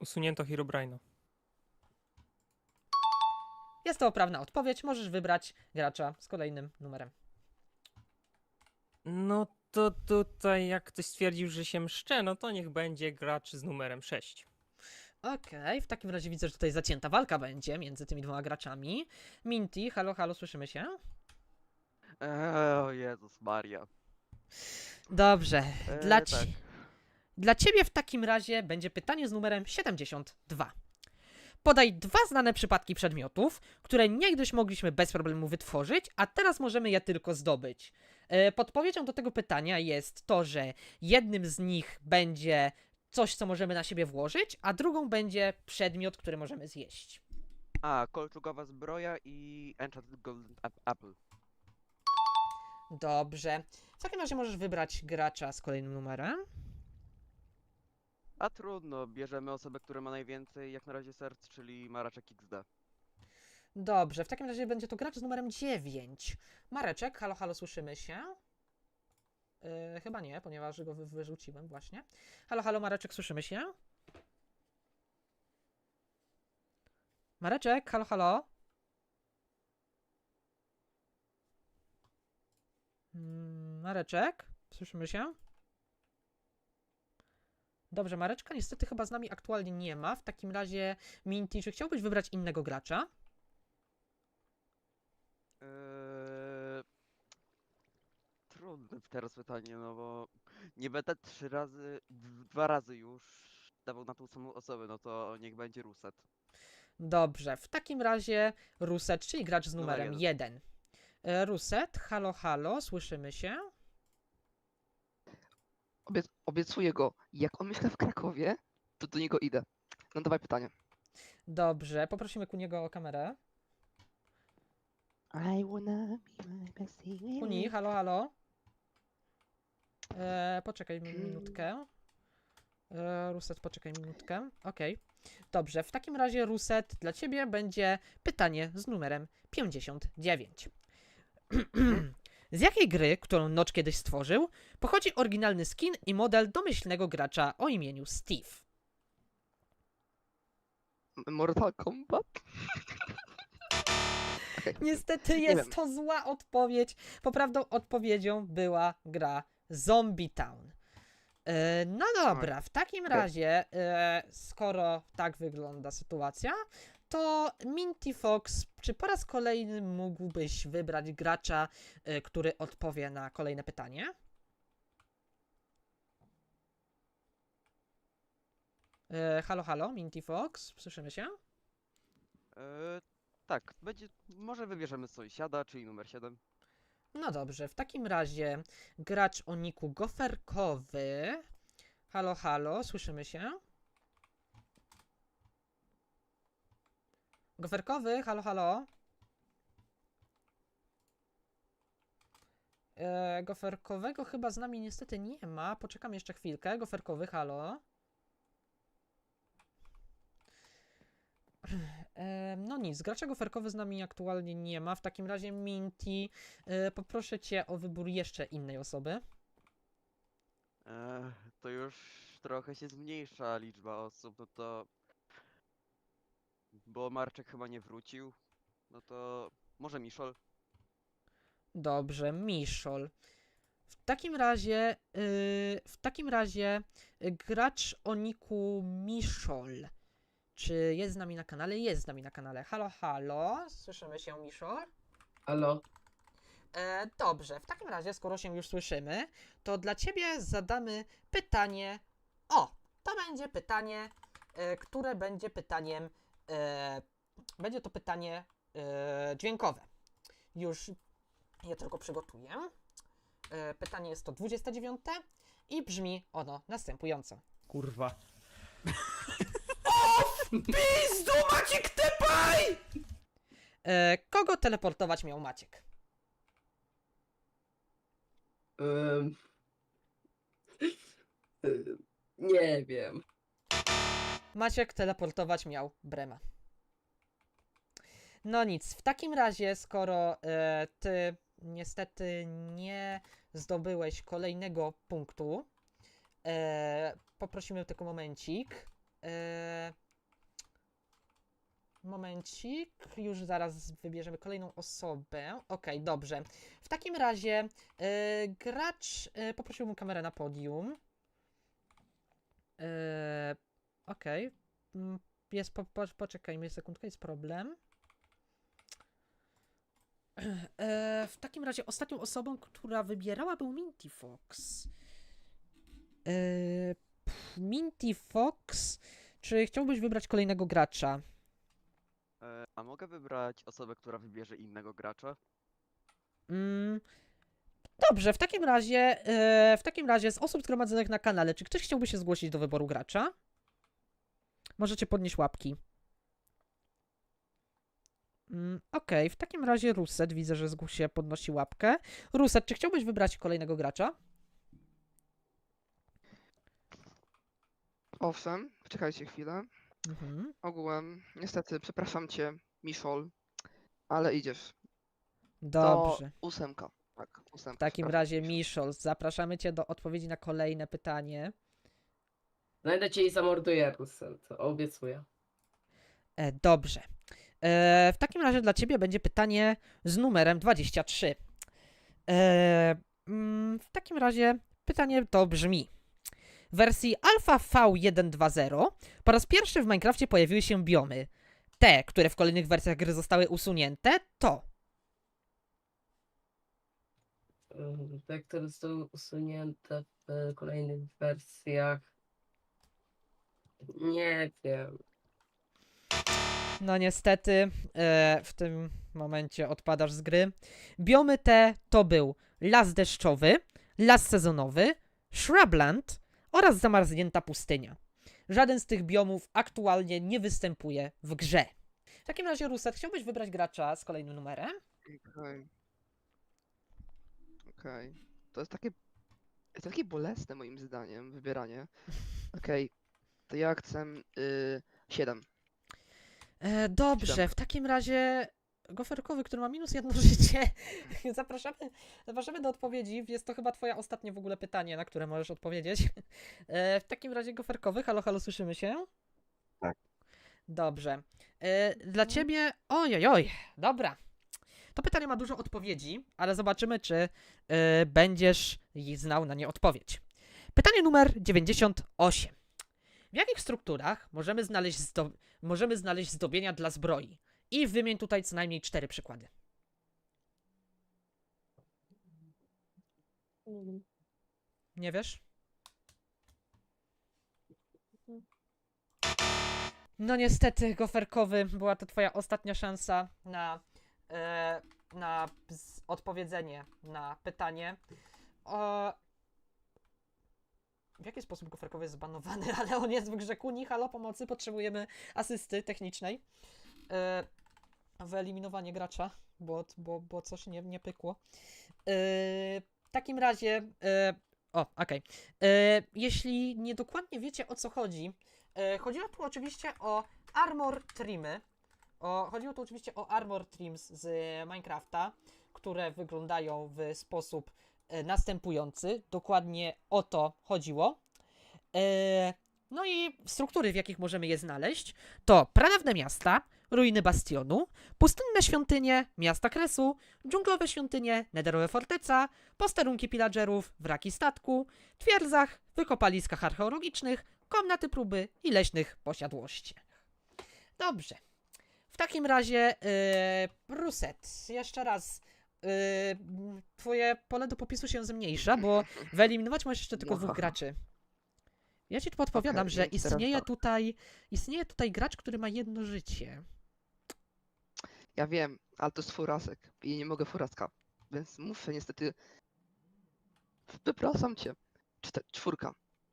Usunięto Herobrine'a. Jest to poprawna odpowiedź, możesz wybrać gracza z kolejnym numerem. No to tutaj jak ktoś stwierdził, że się mszczę, no to niech będzie gracz z numerem 6. Okej, w takim razie widzę, że tutaj zacięta walka będzie między tymi dwoma graczami. Minty, halo, halo, słyszymy się? O Jezus Maria. Dobrze, tak. dla ciebie w takim razie będzie pytanie z numerem 72. Podaj 2 znane przypadki przedmiotów, które niegdyś mogliśmy bez problemu wytworzyć, a teraz możemy je tylko zdobyć. Podpowiedzią do tego pytania jest to, że jednym z nich będzie coś, co możemy na siebie włożyć, a drugą będzie przedmiot, który możemy zjeść. A, kolczugowa zbroja i Enchanted Golden Apple. Dobrze. W takim razie możesz wybrać gracza z kolejnym numerem. A trudno, bierzemy osobę, która ma najwięcej jak na razie serc, czyli Maraczek XD. Dobrze, w takim razie będzie to gracz z numerem 9. Mareczek, halo, halo, słyszymy się? Chyba nie, ponieważ go wyrzuciłem właśnie. Halo, halo, Mareczek, słyszymy się? Mareczek, halo, halo? Mareczek, słyszymy się? Dobrze, Mareczka niestety chyba z nami aktualnie nie ma. W takim razie, Minty, czy chciałbyś wybrać innego gracza? Trudne teraz pytanie, no bo nie będę 2 razy już dawał na tą samą osobę, no to niech będzie Ruset. Dobrze, w takim razie Ruset, czyli gracz z numerem Numer 1. Ruset, halo, halo, słyszymy się? Obiecuję go, jak on mieszka w Krakowie, to do niego idę. No dawaj pytanie. Dobrze, poprosimy Kuniego o kamerę. I wanna be my bestie. Kuni, halo, halo. Poczekaj minutkę. Ruset, poczekaj minutkę. Okej. Dobrze, w takim razie Ruset, dla ciebie będzie pytanie z numerem 59. Z jakiej gry, którą Notch kiedyś stworzył, pochodzi oryginalny skin i model domyślnego gracza o imieniu Steve? Mortal Kombat? Niestety jest to zła odpowiedź. Poprawną odpowiedzią była gra Zombie Town. No dobra, w takim razie, skoro tak wygląda sytuacja, to Minty Fox, czy po raz kolejny mógłbyś wybrać gracza, który odpowie na kolejne pytanie? Halo, halo, Minty Fox, słyszymy się? Tak, może wybierzemy sąsiada, czyli numer 7. No dobrze, w takim razie gracz o niku Goferkowy. Halo, halo, słyszymy się? Goferkowy, halo, halo. Goferkowego chyba z nami niestety nie ma. Poczekam jeszcze chwilkę. Goferkowy, halo. No nic, gracza goferkowy z nami aktualnie nie ma. W takim razie Minty, poproszę cię o wybór jeszcze innej osoby. To już trochę się zmniejsza liczba osób, no to... Bo Marczek chyba nie wrócił, no to może Miszol? Dobrze, Miszol. W takim razie gracz o niku Miszol. Czy jest z nami na kanale? Jest z nami na kanale. Halo, halo. Słyszymy się, Miszol? Halo? Dobrze, w takim razie, skoro się już słyszymy, to dla ciebie zadamy pytanie. O, to będzie pytanie, które będzie pytaniem. Będzie to pytanie dźwiękowe. Już je tylko przygotuję. Pytanie jest to 29 i brzmi ono następująco. Kurwa. Pizdu, Maciek, tepaj! Kogo teleportować miał Maciek? Nie wiem. Maciek teleportować miał Brema. No nic, w takim razie, skoro ty niestety nie zdobyłeś kolejnego punktu, poprosimy tylko momencik. Momencik, już zaraz wybierzemy kolejną osobę. Okej, dobrze. W takim razie gracz, poprosiłbym kamerę na podium. Okej. Jest, poczekajmy sekundkę, jest problem. W takim razie ostatnią osobą, która wybierała, był Minty Fox. Minty Fox, czy chciałbyś wybrać kolejnego gracza? A mogę wybrać osobę, która wybierze innego gracza? Dobrze, w takim razie z osób zgromadzonych na kanale, czy ktoś chciałby się zgłosić do wyboru gracza? Możecie podnieść łapki. Okej, w takim razie Ruset, widzę, że podnosi łapkę. Ruset, czy chciałbyś wybrać kolejnego gracza? Owszem, czekajcie chwilę. Ogółem, niestety, przepraszam cię, Miszol, ale idziesz. Dobrze. To 8. Tak, 8. W takim razie, Miszol, zapraszamy cię do odpowiedzi na kolejne pytanie. Znajdę cię i zamorduję, Russell, to obiecuję. Dobrze. W takim razie dla ciebie będzie pytanie z numerem 23. W takim razie pytanie to brzmi. W wersji Alpha V1.2.0 po raz pierwszy w Minecrafcie pojawiły się biomy. Te, które w kolejnych wersjach gry zostały usunięte, to... Te, które zostały usunięte w kolejnych wersjach. Nie wiem. No niestety, w tym momencie odpadasz z gry. Biomy te to był las deszczowy, las sezonowy, shrubland oraz zamarznięta pustynia. Żaden z tych biomów aktualnie nie występuje w grze. W takim razie, Ruset, chciałbyś wybrać gracza z kolejnym numerem? Okej. To jest takie bolesne moim zdaniem, wybieranie. Okej, to ja chcę 7. Dobrze, w takim razie Goferkowy, który ma -1 życie, zapraszamy do odpowiedzi. Jest to chyba twoja ostatnie w ogóle pytanie, na które możesz odpowiedzieć. W takim razie Goferkowy, halo, halo, słyszymy się? Tak. Dobrze. Dla ciebie, ojojoj, dobra. To pytanie ma dużo odpowiedzi, ale zobaczymy, czy będziesz znał na nie odpowiedź. Pytanie numer 98. W jakich strukturach możemy znaleźć zdobienia dla zbroi? I wymień tutaj co najmniej 4 przykłady. Nie wiesz? No niestety, Goferkowy, była to twoja ostatnia szansa na odpowiedzenie na pytanie. W jaki sposób Goferkowy jest zbanowany, ale on jest w grze Kuni, halo, pomocy, potrzebujemy asysty technicznej. Wyeliminowanie gracza, bo coś nie pykło. W takim razie, okej. Jeśli niedokładnie wiecie, o co chodzi, chodziło tu oczywiście o armor trimy. Chodziło tu oczywiście o armor trims z Minecrafta, które wyglądają w sposób następujący. Dokładnie o to chodziło. No i struktury, w jakich możemy je znaleźć, to pradawne miasta, ruiny bastionu, pustynne świątynie, miasta kresu, dżunglowe świątynie, nederowe forteca, posterunki pillagerów, wraki statku, twierdzach, wykopaliskach archeologicznych, komnaty próby i leśnych posiadłościach. Dobrze. W takim razie, Ruset, jeszcze raz, twoje pole do popisu się zmniejsza, bo wyeliminować możesz jeszcze tylko 2 graczy. Ja ci tu podpowiadam, że istnieje tutaj gracz, który ma 1 życie. Ja wiem, ale to jest furasek i nie mogę furaska, więc muszę niestety... Wypraszam cię. 4.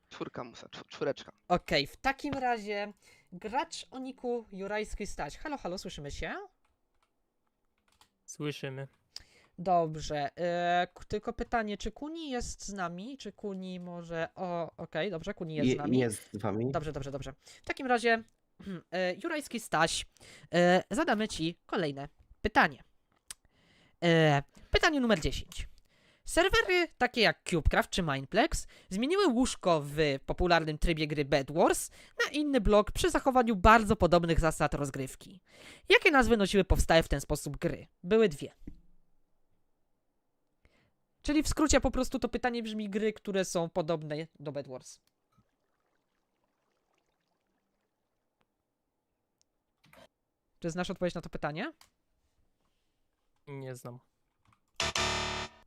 4 muszę, 4. Okej, w takim razie gracz o niku Jurajski Stać. Halo, halo, słyszymy się? Słyszymy. Dobrze, tylko pytanie, czy Kuni jest z nami? Czy Kuni może... Okej, dobrze, Kuni jest z nami. Jest z wami. Dobrze. W takim razie, Jurajski Staś, zadamy ci kolejne pytanie. Pytanie numer 10. Serwery takie jak CubeCraft czy Mineplex zmieniły łóżko w popularnym trybie gry Bed Wars na inny blok przy zachowaniu bardzo podobnych zasad rozgrywki. Jakie nazwy nosiły powstałe w ten sposób gry? Były 2. Czyli w skrócie po prostu to pytanie brzmi gry, które są podobne do Bed Wars. Czy znasz odpowiedź na to pytanie? Nie znam.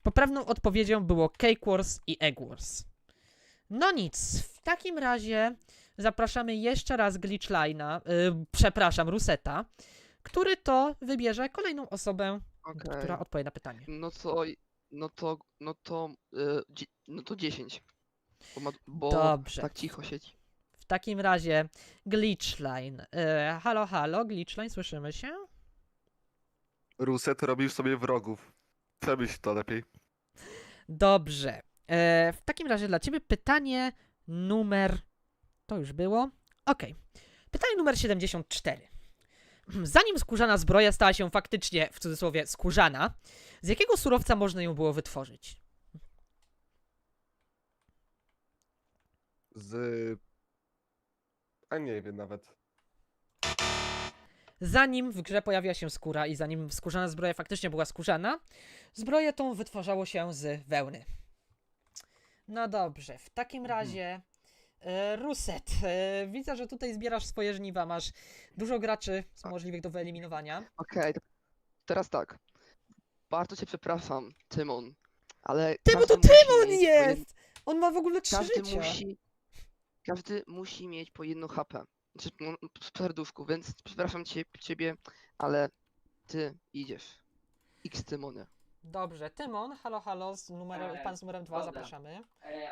Poprawną odpowiedzią było Cake Wars i Egg Wars. No nic, w takim razie zapraszamy jeszcze raz Glitchline'a, Ruseta, który to wybierze kolejną osobę, która odpowie na pytanie. No to 10. Bo Dobrze. tak cicho siedzi. W takim razie Glitchline. Halo, halo, Glitchline, słyszymy się? Ruset robił sobie wrogów. Przemyśl to lepiej. Dobrze. W takim razie dla ciebie pytanie numer... To już było? Okej. Pytanie numer 74. Zanim skórzana zbroja stała się faktycznie, w cudzysłowie, skórzana, z jakiego surowca można ją było wytworzyć? A nie wiem nawet. Zanim w grze pojawiła się skóra i zanim skórzana zbroja faktycznie była skórzana, zbroję tą wytwarzało się z wełny. No dobrze, w takim razie Ruset, widzę, że tutaj zbierasz swoje żniwa, masz dużo graczy możliwych do wyeliminowania. Okej, to teraz tak. Bardzo cię przepraszam, Tymon, ale Tymon, to każdy musi Tymon mieć jest! On ma w ogóle 3 Każdy życia. każdy musi mieć po 1 HP. Znaczy, w serduszku, więc przepraszam ciebie, ale ty idziesz. X Tymonie. Dobrze, Tymon, halo, halo, pan z numerem 2, zapraszamy.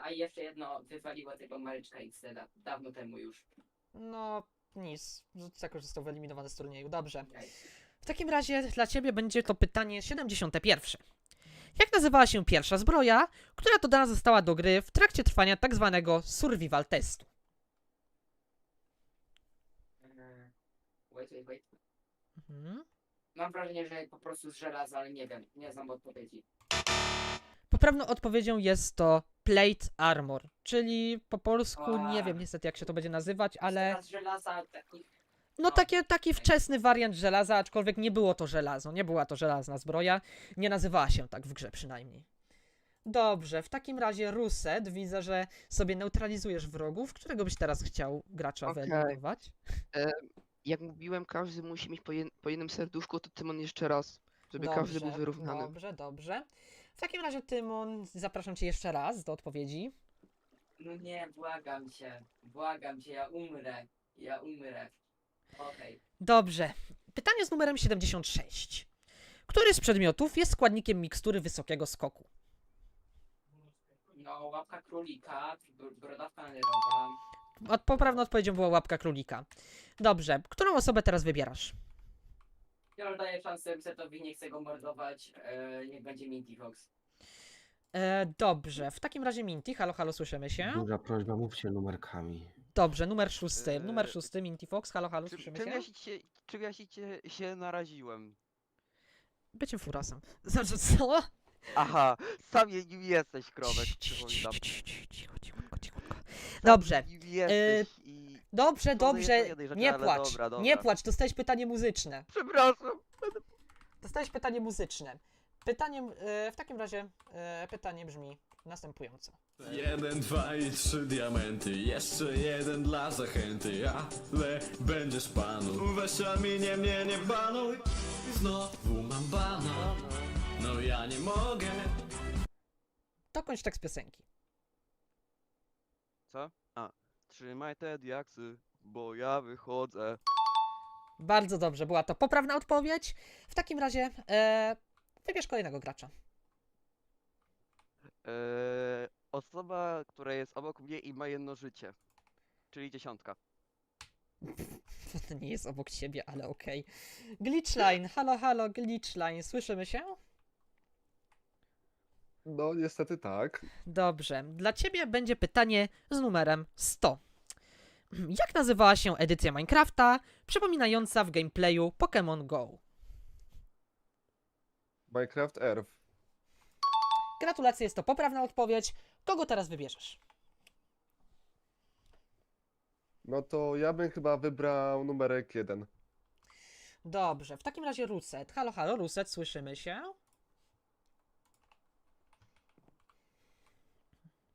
A jeszcze jedno, wywaliło tego Maryczka X dawno temu już. No, nic, jako że został wyeliminowany z turnieju, dobrze. W takim razie dla ciebie będzie to pytanie 71. Jak nazywała się pierwsza zbroja, która dodana została do gry w trakcie trwania tak zwanego survival testu? Wait. Mhm. Mam wrażenie, że po prostu z żelaza, ale nie wiem, nie znam odpowiedzi. Poprawną odpowiedzią jest to plate armor, czyli po polsku nie wiem niestety jak się to będzie nazywać, ale Z żelaza takich... no taki wczesny wariant żelaza, aczkolwiek nie było to żelazo, nie była to żelazna zbroja, nie nazywała się tak w grze przynajmniej. Dobrze, w takim razie Ruset, widzę, że sobie neutralizujesz wrogów, którego byś teraz chciał gracza wyeliminować. Jak mówiłem, każdy musi mieć po jednym serduszku, to Tymon jeszcze raz, żeby każdy był wyrównany. Dobrze. W takim razie Tymon, zapraszam cię jeszcze raz do odpowiedzi. No nie, błagam cię, ja umrę. Okej. Dobrze. Pytanie z numerem 76. Który z przedmiotów jest składnikiem mikstury wysokiego skoku? No, łapka królika, brodawka nerowa. Poprawną odpowiedzią była łapka królika. Dobrze, którą osobę teraz wybierasz? Ja już daję szansę Rusetowi, nie chcę go mordować, niech będzie Minty Fox. Dobrze, w takim razie Minty, halo, halo, słyszymy się? Duża prośba, mówcie numerkami. Dobrze, numer 6, Minty Fox, halo, halo, słyszymy się? Czym ja się naraziłem? Byciem furasem. Znaczy, co? Aha, sam nim jesteś, Kromek, przypominam. Cichutko. Dobrze. Nim jesteś i... Dobrze, nie ale płacz, dobra. nie płacz, dostałeś pytanie muzyczne. Przepraszam. Dostałeś pytanie muzyczne. W takim razie pytanie brzmi następująco. 1, 2 i 3 diamenty, jeszcze jeden dla zachęty, ale będziesz panu. Weź mnie nie banuj, znowu mam bana, no ja nie mogę. Dokończ tekst piosenki. Co? Trzymaj te diaksy, bo ja wychodzę. Bardzo dobrze, była to poprawna odpowiedź. W takim razie wybierz kolejnego gracza. Osoba, która jest obok mnie i ma jedno życie. Czyli 10. To nie jest obok ciebie, ale okej. Glitchline, halo, halo, Glitchline, słyszymy się? No, niestety tak. Dobrze, dla ciebie będzie pytanie z numerem 100. Jak nazywała się edycja Minecrafta przypominająca w gameplayu Pokémon Go? Minecraft Earth. Gratulacje, jest to poprawna odpowiedź. Kogo teraz wybierzesz? No to ja bym chyba wybrał numerek 1. Dobrze, w takim razie Ruset. Halo, halo, Ruset, słyszymy się?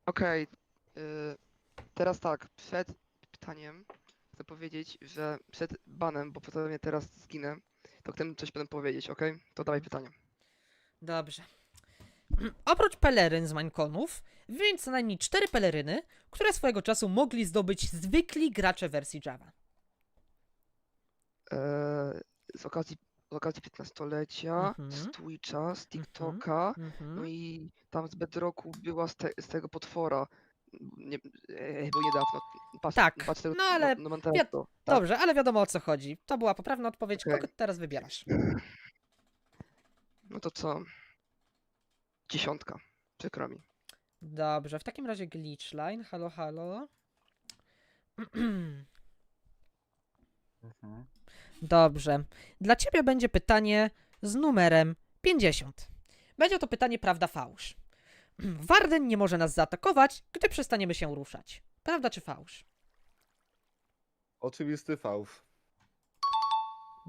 Okej, teraz tak, przed pytaniem chcę powiedzieć, że przed banem, bo pewnie teraz zginę, to chcę coś potem powiedzieć, okej? To dawaj pytanie. Dobrze. Oprócz peleryn z Mineconów, wymień co najmniej 4 peleryny, które swojego czasu mogli zdobyć zwykli gracze wersji Java. Z okazji z okazji 15-lecia, Mhm. z Twitcha, z TikToka, no i tam z Bedrocku była z tego potwora. Nie, było niedawno. Tak, Patrz tego, no ale Mantello, tak? Dobrze, ale wiadomo o co chodzi. To była poprawna odpowiedź. Okej. Kogo teraz wybierasz? No to co? 10. Przykro mi. Dobrze, w takim razie Glitchline. Halo, halo. Dobrze. Dla ciebie będzie pytanie z numerem 50. Będzie to pytanie prawda-fałsz. Warden nie może nas zaatakować, gdy przestaniemy się ruszać. Prawda czy fałsz? Oczywisty fałsz.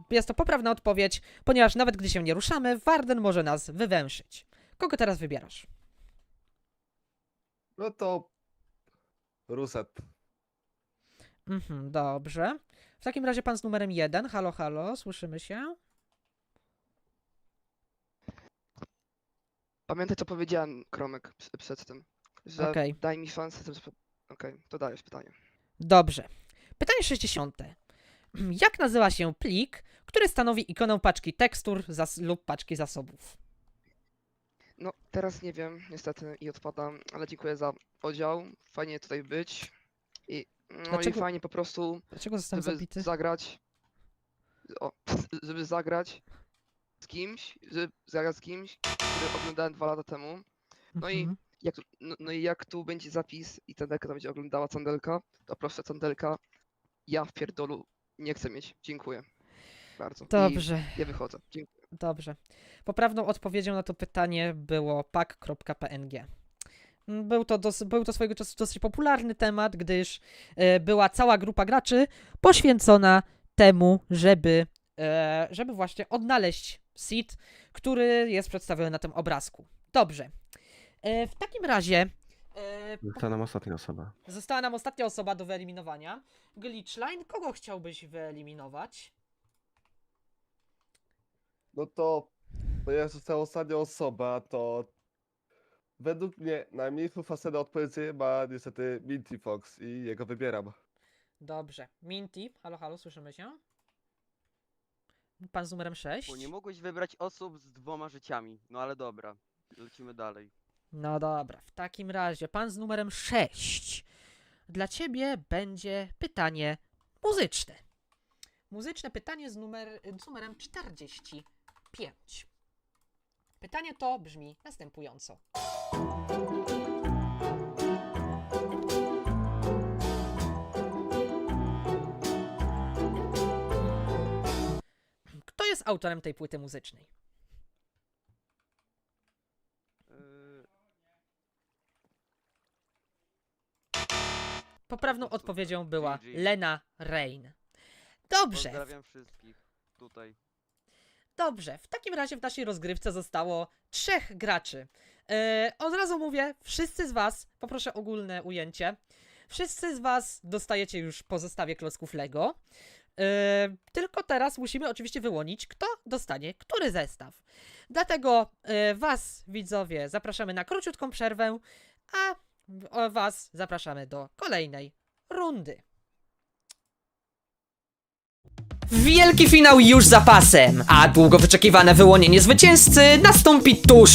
Jest to poprawna odpowiedź, ponieważ nawet gdy się nie ruszamy, Warden może nas wywęszyć. Kogo teraz wybierasz? No to... Ruset. Dobrze. W takim razie pan z numerem 1. Halo, halo, słyszymy się? Pamiętaj, co powiedziałem, Kromek, przed tym. Że Okej. daj mi szansę. Okej, to dajesz pytanie. Dobrze. Pytanie 60. Jak nazywa się plik, który stanowi ikonę paczki tekstur lub paczki zasobów? No, teraz nie wiem, niestety, i odpadam, ale dziękuję za podział. Fajnie tutaj być. I, no Dlaczego- i fajnie po prostu, Dlaczego zostałem żeby zabity? zagrać. Żeby zagrać z kimś, który oglądałem 2 lata temu. No i jak tu będzie zapis i Candelka to będzie oglądała Candelka, to proszę Candelka, ja w pierdolu nie chcę mieć. Dziękuję bardzo. Dobrze. I ja wychodzę. Dziękuję. Dobrze. Poprawną odpowiedzią na to pytanie było pak.png. Był to swojego czasu dosyć popularny temat, gdyż była cała grupa graczy poświęcona temu, żeby właśnie odnaleźć seed, który jest przedstawiony na tym obrazku. Dobrze. W takim razie To nam ostatnia osoba. została nam ostatnia osoba do wyeliminowania. Glitchline, kogo chciałbyś wyeliminować? No to... Ponieważ została ostatnia osoba, to... Według mnie najmniejszą fasenę odpowiedzi ma niestety Minty Fox i jego wybieram. Dobrze. Minty, halo, halo, słyszymy się? Pan z numerem 6. Bo nie mogłeś wybrać osób z 2 życiami. No ale dobra, lecimy dalej. No dobra, w takim razie pan z numerem 6. Dla ciebie będzie pytanie muzyczne. Muzyczne pytanie z numerem 45. Pytanie to brzmi następująco. Kto jest autorem tej płyty muzycznej? Poprawną odpowiedzią była GG. Lena Rain. Dobrze. Pozdrawiam wszystkich tutaj. Dobrze, w takim razie w naszej rozgrywce zostało 3 graczy. Od razu mówię, wszyscy z was, poproszę ogólne ujęcie, wszyscy z was dostajecie już po zestawie klocków Lego. Tylko teraz musimy oczywiście wyłonić, kto dostanie który zestaw. Dlatego was, widzowie, zapraszamy na króciutką przerwę, a was zapraszamy do kolejnej rundy. Wielki finał już za pasem, a długo wyczekiwane wyłonienie zwycięzcy nastąpi tuż.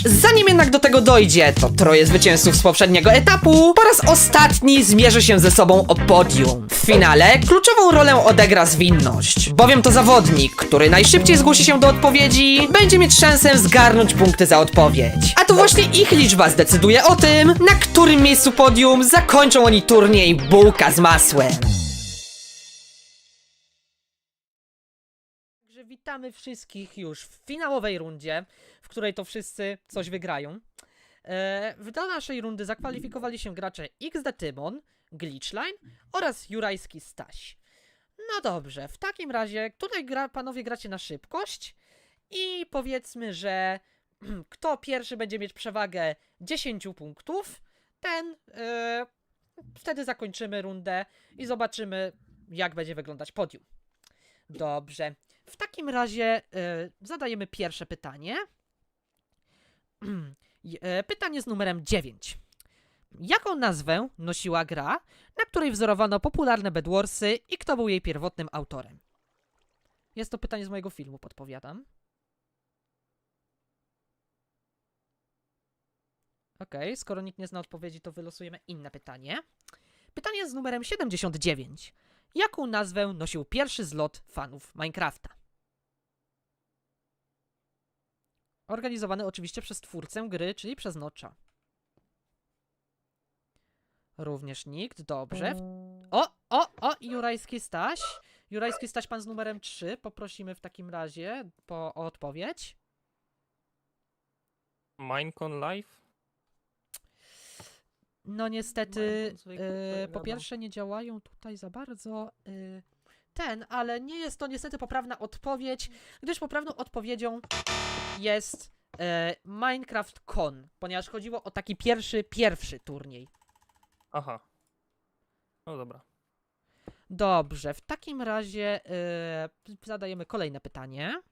Zanim jednak do tego dojdzie, to 3 zwycięzców z poprzedniego etapu po raz ostatni zmierzy się ze sobą o podium. W finale kluczową rolę odegra zwinność, bowiem to zawodnik, który najszybciej zgłosi się do odpowiedzi, będzie mieć szansę zgarnąć punkty za odpowiedź. A to właśnie ich liczba zdecyduje o tym, na którym miejscu podium zakończą oni turniej Bułka z masłem. Witamy wszystkich już w finałowej rundzie, w której to wszyscy coś wygrają. Do naszej rundy zakwalifikowali się gracze XD Tymon, Glitchline oraz Jurajski Staś. No dobrze, w takim razie tutaj panowie gracie na szybkość i powiedzmy, że kto pierwszy będzie mieć przewagę 10 punktów, ten wtedy zakończymy rundę i zobaczymy, jak będzie wyglądać podium. Dobrze. W takim razie zadajemy pierwsze pytanie. Pytanie z numerem 9. Jaką nazwę nosiła gra, na której wzorowano popularne Bedwarsy i kto był jej pierwotnym autorem? Jest to pytanie z mojego filmu, podpowiadam. Okej, skoro nikt nie zna odpowiedzi, to wylosujemy inne pytanie. Pytanie z numerem 79. Jaką nazwę nosił pierwszy zlot fanów Minecrafta? Organizowany oczywiście przez twórcę gry, czyli przez Notcha. Również nikt, dobrze. O, Jurajski Staś. Jurajski Staś, pan z numerem 3. Poprosimy w takim razie o odpowiedź. Minecon Live? No niestety, po pierwsze nie działają tutaj za bardzo ale nie jest to niestety poprawna odpowiedź, gdyż poprawną odpowiedzią jest Minecraft Con, ponieważ chodziło o taki pierwszy turniej. Aha. No dobra. Dobrze, w takim razie zadajemy kolejne pytanie.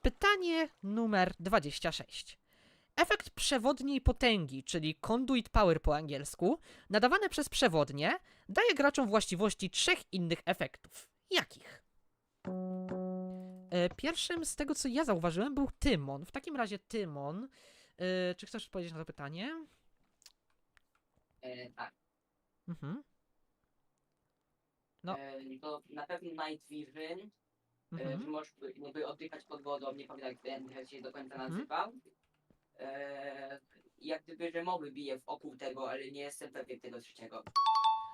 Pytanie numer 26. Efekt przewodniej potęgi, czyli conduit power po angielsku, nadawane przez przewodnie, daje graczom właściwości 3 innych efektów. Jakich? Pierwszym z tego, co ja zauważyłem, był Tymon. W takim razie Tymon, czy chcesz odpowiedzieć na to pytanie? Tak. Mhm. No. To na pewno Night Vision, Mhm. że możesz jakby oddychać pod wodą, nie pamiętam jak się do końca Mhm. nazywał. Jak gdyby, że moby bije wokół tego, ale nie jestem pewien tego trzeciego.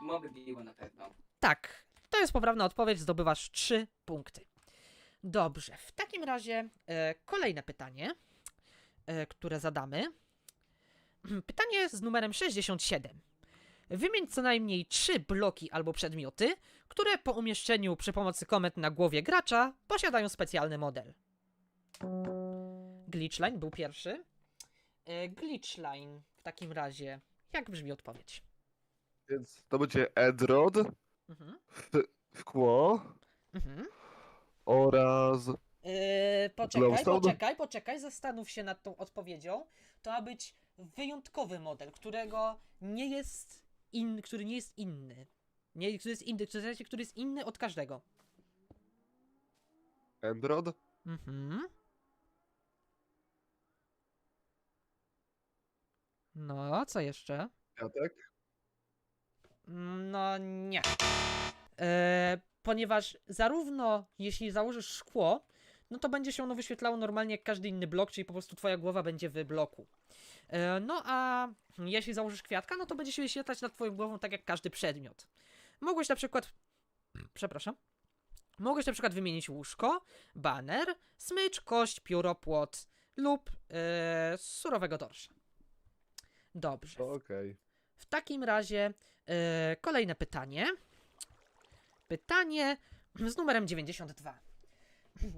Moby biło na pewno. Tak, to jest poprawna odpowiedź, zdobywasz 3 punkty. Dobrze, w takim razie kolejne pytanie, które zadamy. Pytanie z numerem 67. Wymień co najmniej 3 bloki albo przedmioty, które po umieszczeniu przy pomocy komend na głowie gracza posiadają specjalny model. Glitchline był pierwszy. Glitchline w takim razie, jak brzmi odpowiedź? Więc to będzie Edrod, Mhm. Szkło Mhm. oraz... Poczekaj, zastanów się nad tą odpowiedzią. To ma być wyjątkowy model, którego nie jest który nie jest inny. Który jest inny od każdego. Edrod? Mhm. No, co jeszcze? Kwiatek? No nie. Ponieważ zarówno jeśli założysz szkło, no to będzie się ono wyświetlało normalnie jak każdy inny blok, czyli po prostu twoja głowa będzie w bloku. No a jeśli założysz kwiatka, no to będzie się wyświetlać nad twoją głową tak jak każdy przedmiot. Mogłeś na przykład wymienić łóżko, baner, smycz, kość, pióro, płot lub surowego dorsza. Dobrze. Okej. W takim razie kolejne pytanie. Pytanie z numerem 92.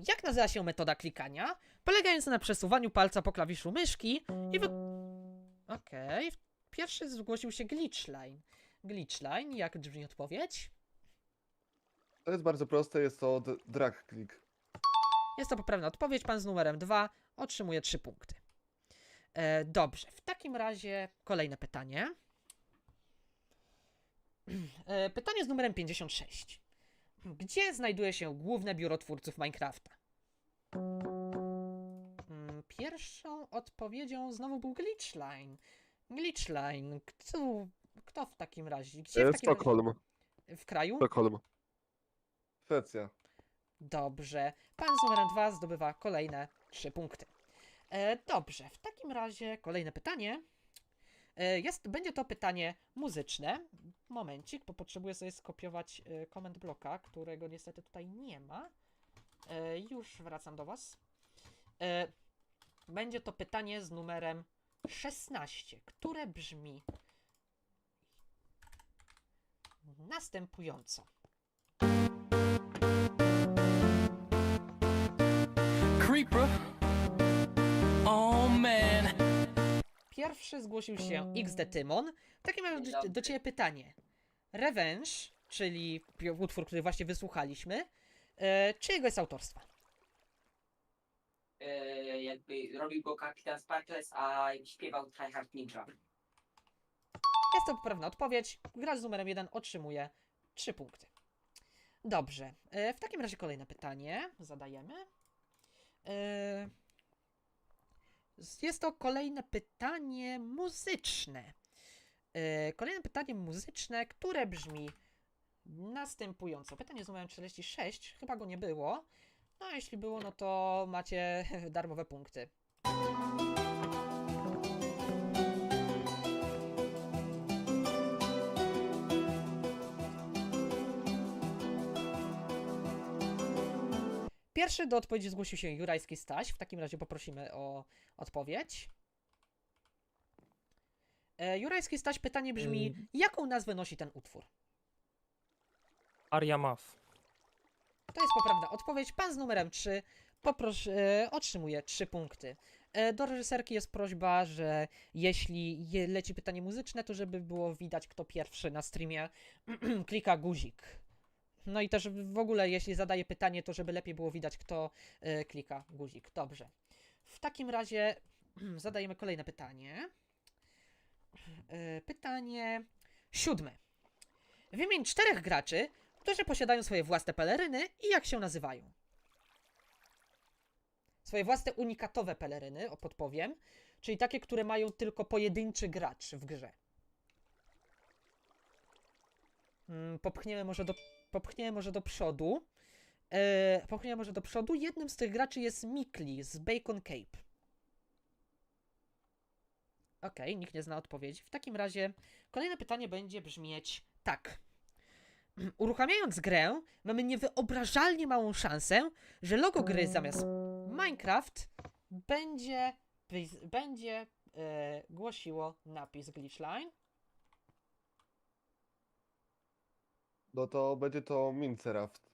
Jak nazywa się metoda klikania, polegająca na przesuwaniu palca po klawiszu myszki i Okej. Pierwszy zgłosił się Glitchline. Glitchline, jak brzmi odpowiedź? To jest bardzo proste, jest to drag click. Jest to poprawna odpowiedź. Pan z numerem 2 otrzymuje 3 punkty. Dobrze, w takim razie kolejne pytanie. Pytanie z numerem 56. Gdzie znajduje się główne biuro twórców Minecrafta? Pierwszą odpowiedzią znowu był Glitchline. Glitchline, kto w takim razie? Gdzie w takim Sztokholm. razie? W kraju? Sztokholm. Szwecja. Dobrze. Pan z numerem 2 zdobywa kolejne 3 punkty. Dobrze, w takim razie kolejne pytanie. Będzie to pytanie muzyczne. Momencik, bo potrzebuję sobie skopiować comment bloka, którego niestety tutaj nie ma. Już wracam do Was. Będzie to pytanie z numerem 16, które brzmi następująco. Creeper. Oh man. Pierwszy zgłosił się XD Tymon. W takim razie do Ciebie pytanie. Revenge, czyli utwór, który właśnie wysłuchaliśmy, czyjego jest autorstwa? Jakby robił go Kapitan Sparkles, a śpiewał Tryhard Ninja. Jest to poprawna odpowiedź. Gracz z numerem 1 otrzymuje 3 punkty. Dobrze. W takim razie kolejne pytanie zadajemy. Jest to kolejne pytanie muzyczne. Kolejne pytanie muzyczne, które brzmi następująco. Pytanie z numerem 46, chyba go nie było. No a jeśli było, no to macie darmowe punkty. Pierwszy do odpowiedzi zgłosił się Jurajski Staś. W takim razie poprosimy o odpowiedź. Jurajski Staś, pytanie brzmi, jaką nazwę nosi ten utwór? Aria Maf. To jest poprawna odpowiedź. Pan z numerem 3 otrzymuje 3 punkty. Do reżyserki jest prośba, że jeśli leci pytanie muzyczne, to żeby było widać, kto pierwszy na streamie klika guzik. No i też w ogóle, jeśli zadaje pytanie, to żeby lepiej było widać, kto klika guzik. Dobrze. W takim razie zadajemy kolejne pytanie. Pytanie 7. Wymień 4 graczy, którzy posiadają swoje własne peleryny i jak się nazywają. Swoje własne unikatowe peleryny, podpowiem, czyli takie, które mają tylko pojedynczy gracz w grze. Popchniemy może do przodu. Popchniemy może do przodu. Jednym z tych graczy jest Mikli z Bacon Cape. Okej, nikt nie zna odpowiedzi. W takim razie kolejne pytanie będzie brzmieć tak. Uruchamiając grę, mamy niewyobrażalnie małą szansę, że logo gry zamiast Minecraft będzie głosiło napis Glitchline. No to będzie to Minecraft.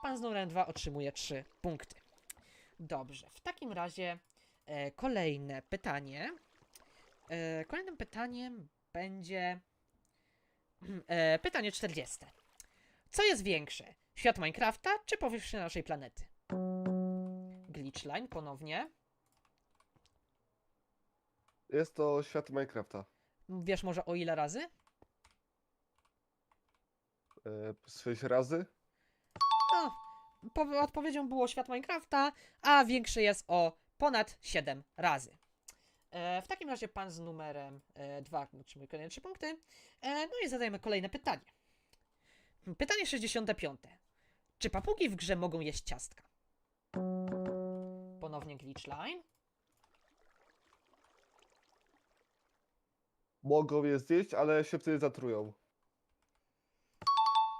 Pan z numerem 2 otrzymuje 3 punkty. Dobrze, w takim razie kolejne pytanie. Kolejnym pytaniem będzie pytanie 40. Co jest większe? Świat Minecrafta czy powierzchnia naszej planety? Glitchline ponownie. Jest to świat Minecrafta. Wiesz może o ile razy? 6 razy? No, odpowiedzią było świat Minecrafta, a większy jest o ponad 7 razy. W takim razie pan z numerem 2 otrzymuje kolejne 3 punkty. No i zadajemy kolejne pytanie. Pytanie 65. Czy papugi w grze mogą jeść ciastka? Ponownie Glitchline. Mogą je zjeść, ale się wtedy zatrują.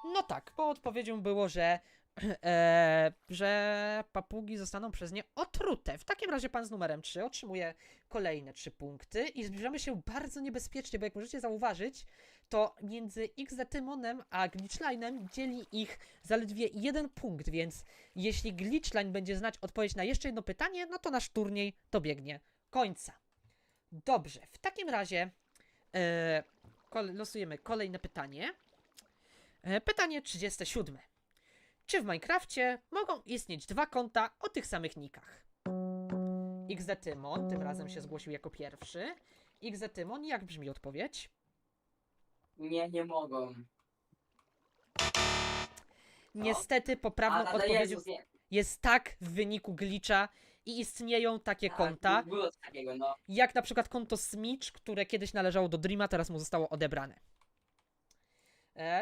No tak, bo odpowiedzią było, że papugi zostaną przez nie otrute. W takim razie pan z numerem 3 otrzymuje kolejne 3 punkty i zbliżamy się bardzo niebezpiecznie, bo jak możecie zauważyć, to między XD-Tymonem a Glitchlinem dzieli ich zaledwie 1 punkt, więc jeśli Glitchline będzie znać odpowiedź na jeszcze jedno pytanie, no to nasz turniej dobiegnie końca. Dobrze, w takim razie losujemy kolejne pytanie. Pytanie 37. Czy w Minecrafcie mogą istnieć 2 konta o tych samych nikach? XD-Tymon tym razem się zgłosił jako pierwszy. XD-Tymon, jak brzmi odpowiedź? Nie mogą. Niestety poprawną odpowiedzią jest tak w wyniku glitcha i istnieją takie konta, Było coś takiego, no. jak na przykład konto Smidge, które kiedyś należało do Dreama, teraz mu zostało odebrane.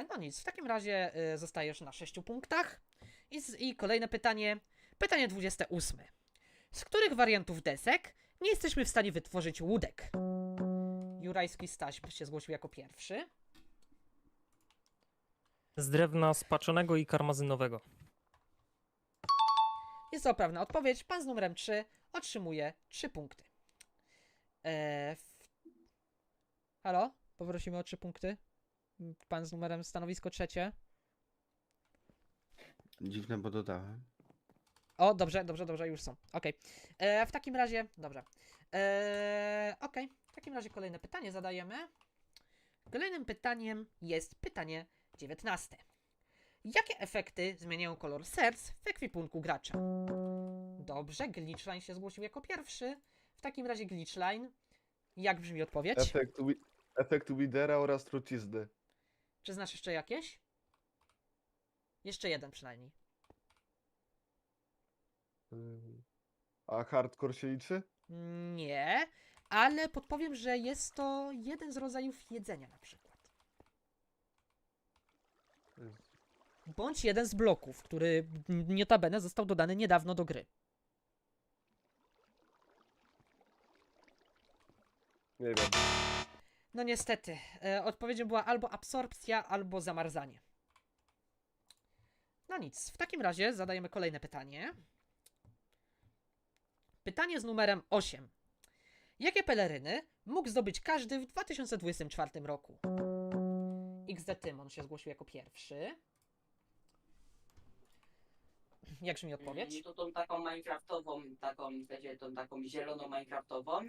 No nic, w takim razie zostajesz na 6 punktach. I kolejne pytanie. Pytanie 28. Z których wariantów desek nie jesteśmy w stanie wytworzyć łódek? Jurajski Staś się zgłosił jako pierwszy. Z drewna spaczonego i karmazynowego. Jest to poprawna odpowiedź. Pan z numerem 3 otrzymuje 3 punkty. Halo? Poprosimy o 3 punkty. Pan z numerem stanowisko 3. Dziwne, bo dodałem. O, dobrze, już są. Okej. W takim razie, dobrze. Okej. W takim razie kolejne pytanie zadajemy. Kolejnym pytaniem jest pytanie 19. Jakie efekty zmieniają kolor serc w ekwipunku gracza? Dobrze, Glitchline się zgłosił jako pierwszy. W takim razie Glitchline, jak brzmi odpowiedź? Efekt Widera oraz trucizny. Czy znasz jeszcze jakieś? Jeszcze jeden przynajmniej. A hardcore się liczy? Nie, ale podpowiem, że jest to jeden z rodzajów jedzenia na przykład. Bądź jeden z bloków, który notabene został dodany niedawno do gry. Nie wiem. No niestety, odpowiedzią była albo absorpcja, albo zamarzanie. No nic, w takim razie zadajemy kolejne pytanie. Pytanie z numerem 8. Jakie peleryny mógł zdobyć każdy w 2024 roku? XD Tymon się zgłosił jako pierwszy. Jak brzmi odpowiedź? To tą taką minecraftową, tą taką zieloną minecraftową,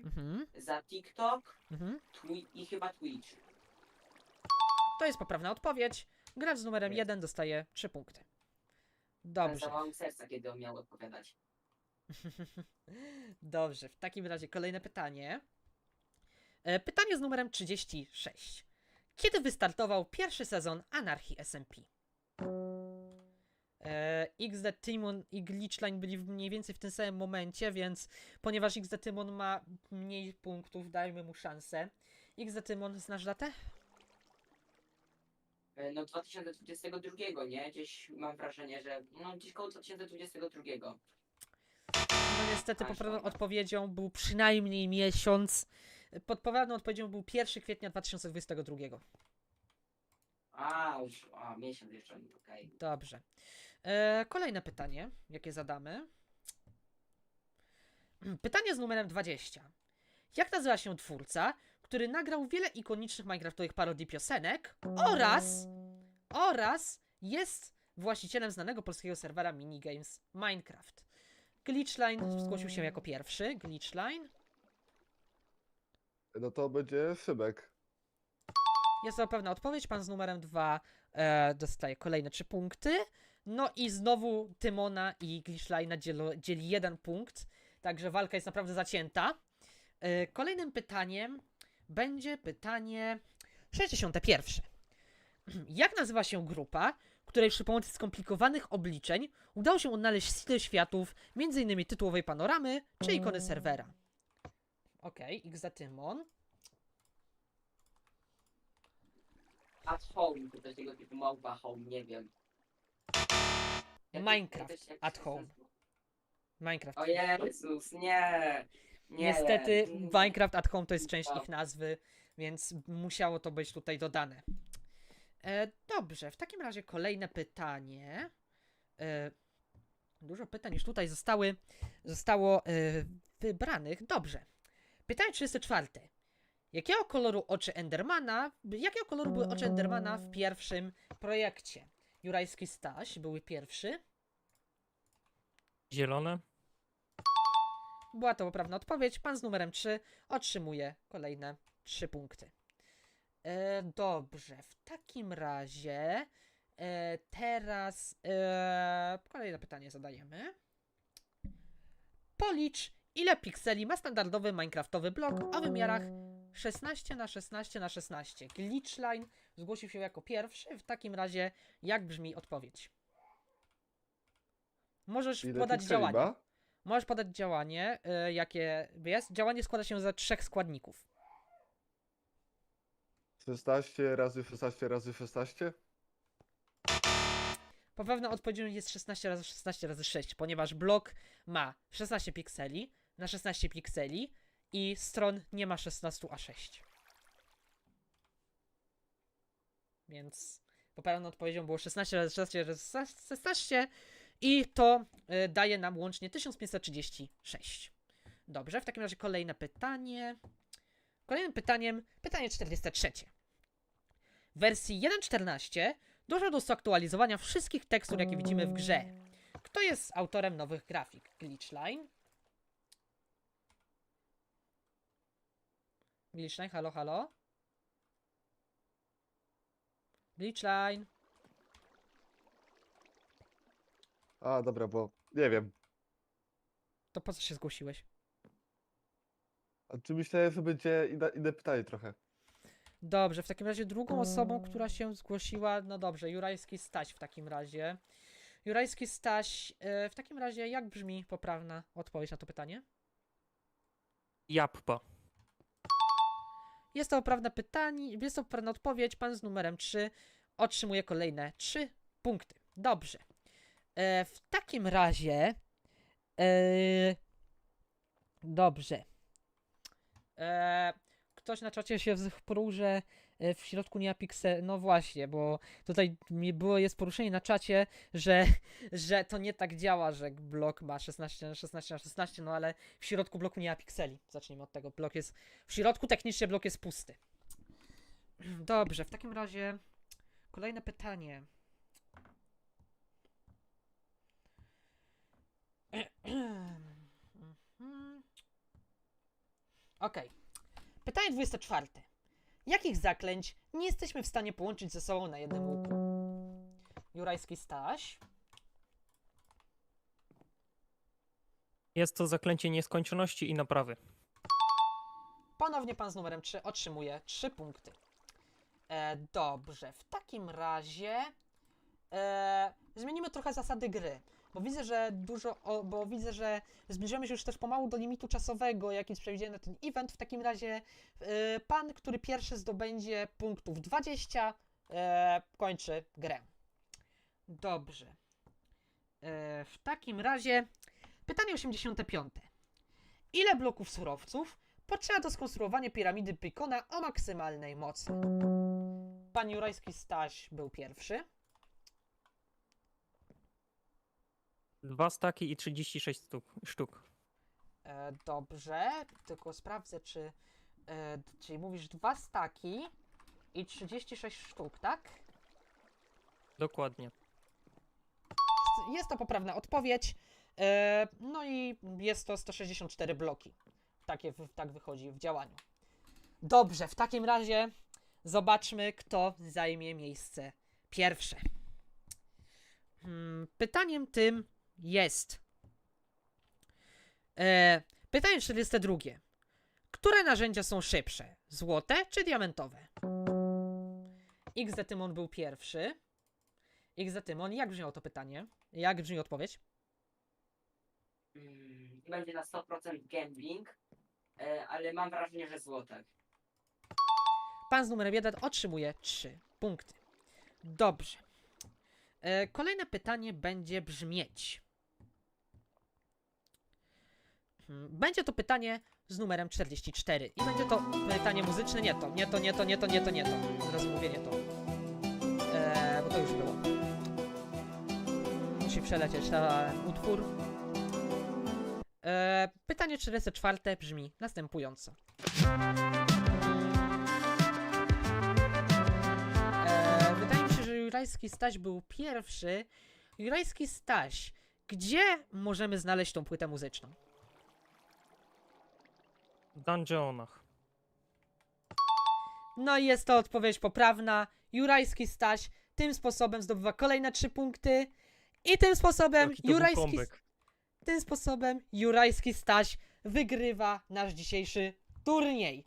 za TikTok i chyba Twitch. To jest poprawna odpowiedź. Gracz z numerem 1 dostaje 3 punkty. Dobrze. Zawał serca, kiedy on miał odpowiadać. Dobrze, w takim razie kolejne pytanie. Pytanie z numerem 36. Kiedy wystartował pierwszy sezon Anarchii SMP? XD Timon i Glitchline byli mniej więcej w tym samym momencie, więc ponieważ XD Timon ma mniej punktów, dajmy mu szansę. XD Timon, znasz datę? No 2022, nie? Gdzieś mam wrażenie, że no gdzieś koło 2022. No niestety poprawną odpowiedzią był przynajmniej miesiąc. Podpoprawną odpowiedzią był 1 kwietnia 2022. Miesiąc jeszcze, okej. Dobrze. Kolejne pytanie, jakie zadamy. Pytanie z numerem 20. Jak nazywa się twórca, który nagrał wiele ikonicznych minecraftowych parodii piosenek oraz jest właścicielem znanego polskiego serwera minigames Minecraft? Glitchline zgłosił się jako pierwszy. Glitchline. No to będzie Szybek. Jest to pewna odpowiedź. Pan z numerem 2 dostaje kolejne 3 punkty. No i znowu Tymona i Glitchline'a dzieli 1 punkt. Także walka jest naprawdę zacięta. Kolejnym pytaniem będzie pytanie 61. Jak nazywa się grupa, której przy pomocy skomplikowanych obliczeń udało się odnaleźć style światów, m.in. tytułowej panoramy czy ikony serwera? Okej, XD Tymon. At home, to też tego typu małpa home, nie wiem. Minecraft at home. Minecraft. O Jezus, nie! Niestety Minecraft at home to jest część ich nazwy, więc musiało to być tutaj dodane. Dobrze, w takim razie kolejne pytanie. Dużo pytań już tutaj zostało wybranych. Dobrze. Pytanie 34. Jakiego koloru były oczy Endermana w pierwszym projekcie? Jurajski Staś były pierwszy. Zielone. Była to poprawna odpowiedź. Pan z numerem 3 otrzymuje kolejne 3 punkty. Dobrze, w takim razie teraz kolejne pytanie zadajemy. Policz, ile pikseli ma standardowy minecraftowy blok o wymiarach 16×16×16. Glitchline zgłosił się jako pierwszy. W takim razie, jak brzmi odpowiedź? Możesz podać działanie. Możesz podać działanie, jakie jest. Działanie składa się ze 3 składników. 16 razy 16 razy 16? Poprawną odpowiedzią jest 16 razy 16 razy 6, ponieważ blok ma 16 pikseli na 16 pikseli i stron nie ma 16 a 6. Więc poprawną odpowiedzią było 16 razy 16 razy 16 i to daje nam łącznie 1536. Dobrze, w takim razie kolejne pytanie. Kolejnym pytaniem, pytanie 43. W wersji 1.14 doszło do zaktualizowania wszystkich tekstur, jakie widzimy w grze. Kto jest autorem nowych grafik? Glitchline? Glitchline, halo, halo? Glitchline? A, dobra, bo nie wiem. To po co się zgłosiłeś? A czy myślałem, że będzie inne pytanie trochę? Dobrze, w takim razie drugą osobą, która się zgłosiła, no dobrze, Jurajski Staś w takim razie. Jurajski Staś, w takim razie jak brzmi poprawna odpowiedź na to pytanie? Jappa. Jest to poprawne pytanie, jest to poprawna odpowiedź. Pan z numerem 3 otrzymuje kolejne 3 punkty. Dobrze. W takim razie... dobrze. Ktoś na czacie się wpruł, że w środku nie ma piksel. No właśnie, bo tutaj jest poruszenie na czacie, że to nie tak działa, że blok ma 16 na 16 na 16, no ale w środku bloku nie ma pikseli. Zacznijmy od tego. Blok jest w środku, technicznie blok jest pusty. Dobrze, w takim razie kolejne pytanie. Okej. Pytanie 24. Jakich zaklęć nie jesteśmy w stanie połączyć ze sobą na jednym łuku? Jurajski Staś. Jest to zaklęcie nieskończoności i naprawy. Ponownie pan z numerem 3 otrzymuje 3 punkty. Dobrze, w takim razie zmienimy trochę zasady gry. Bo widzę, że zbliżamy się już też pomału do limitu czasowego, jaki jest przewidziany na ten event. W takim razie pan, który pierwszy zdobędzie punktów 20, kończy grę. Dobrze. W takim razie pytanie 85. Ile bloków surowców potrzeba do skonstruowania piramidy Pikona o maksymalnej mocy? Pan Jurajski Staś był pierwszy. 2 staki i 36 sztuk. Dobrze, tylko sprawdzę, czyli mówisz 2 staki i 36 sztuk, tak? Dokładnie. Jest to poprawna odpowiedź. No i jest to 164 bloki. Tak wychodzi w działaniu. Dobrze, w takim razie zobaczmy, kto zajmie miejsce pierwsze. Pytaniem tym jest pytanie 42. Które narzędzia są szybsze? Złote czy diamentowe? XD-Tymon był pierwszy. XD-Tymon, jak brzmiało to pytanie? Jak brzmi odpowiedź? Będzie na 100% gambling, ale mam wrażenie, że złote. Pan z numerem 1 otrzymuje 3 punkty. Dobrze. Kolejne pytanie będzie brzmieć. Będzie to pytanie z numerem 44. I będzie to pytanie muzyczne. Nie to. Od razu mówię nie to. Bo to już było. Musi przelecieć ten utwór. Pytanie 44 brzmi następująco. Wydaje mi się, że Jurajski Staś był pierwszy. Jurajski Staś, gdzie możemy znaleźć tą płytę muzyczną? W dungeonach. No i jest to odpowiedź poprawna. Jurajski Staś tym sposobem zdobywa kolejne 3 punkty. I tym sposobem Jurajski Staś wygrywa nasz dzisiejszy turniej.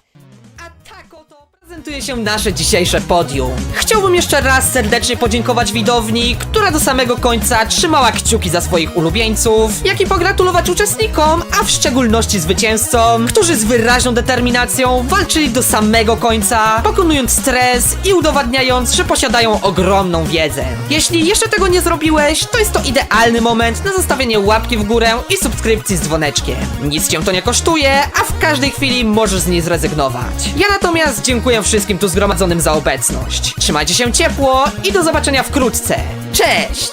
A tak oto prezentuje się nasze dzisiejsze podium. Chciałbym jeszcze raz serdecznie podziękować widowni, która do samego końca trzymała kciuki za swoich ulubieńców, jak i pogratulować uczestnikom, a w szczególności zwycięzcom, którzy z wyraźną determinacją walczyli do samego końca, pokonując stres i udowadniając, że posiadają ogromną wiedzę. Jeśli jeszcze tego nie zrobiłeś, to jest to idealny moment na zostawienie łapki w górę i subskrypcji z dzwoneczkiem. Nic cię to nie kosztuje, a w każdej chwili możesz z niej zrezygnować. Ja natomiast dziękuję wszystkim tu zgromadzonym za obecność. Trzymajcie się ciepło i do zobaczenia wkrótce. Cześć!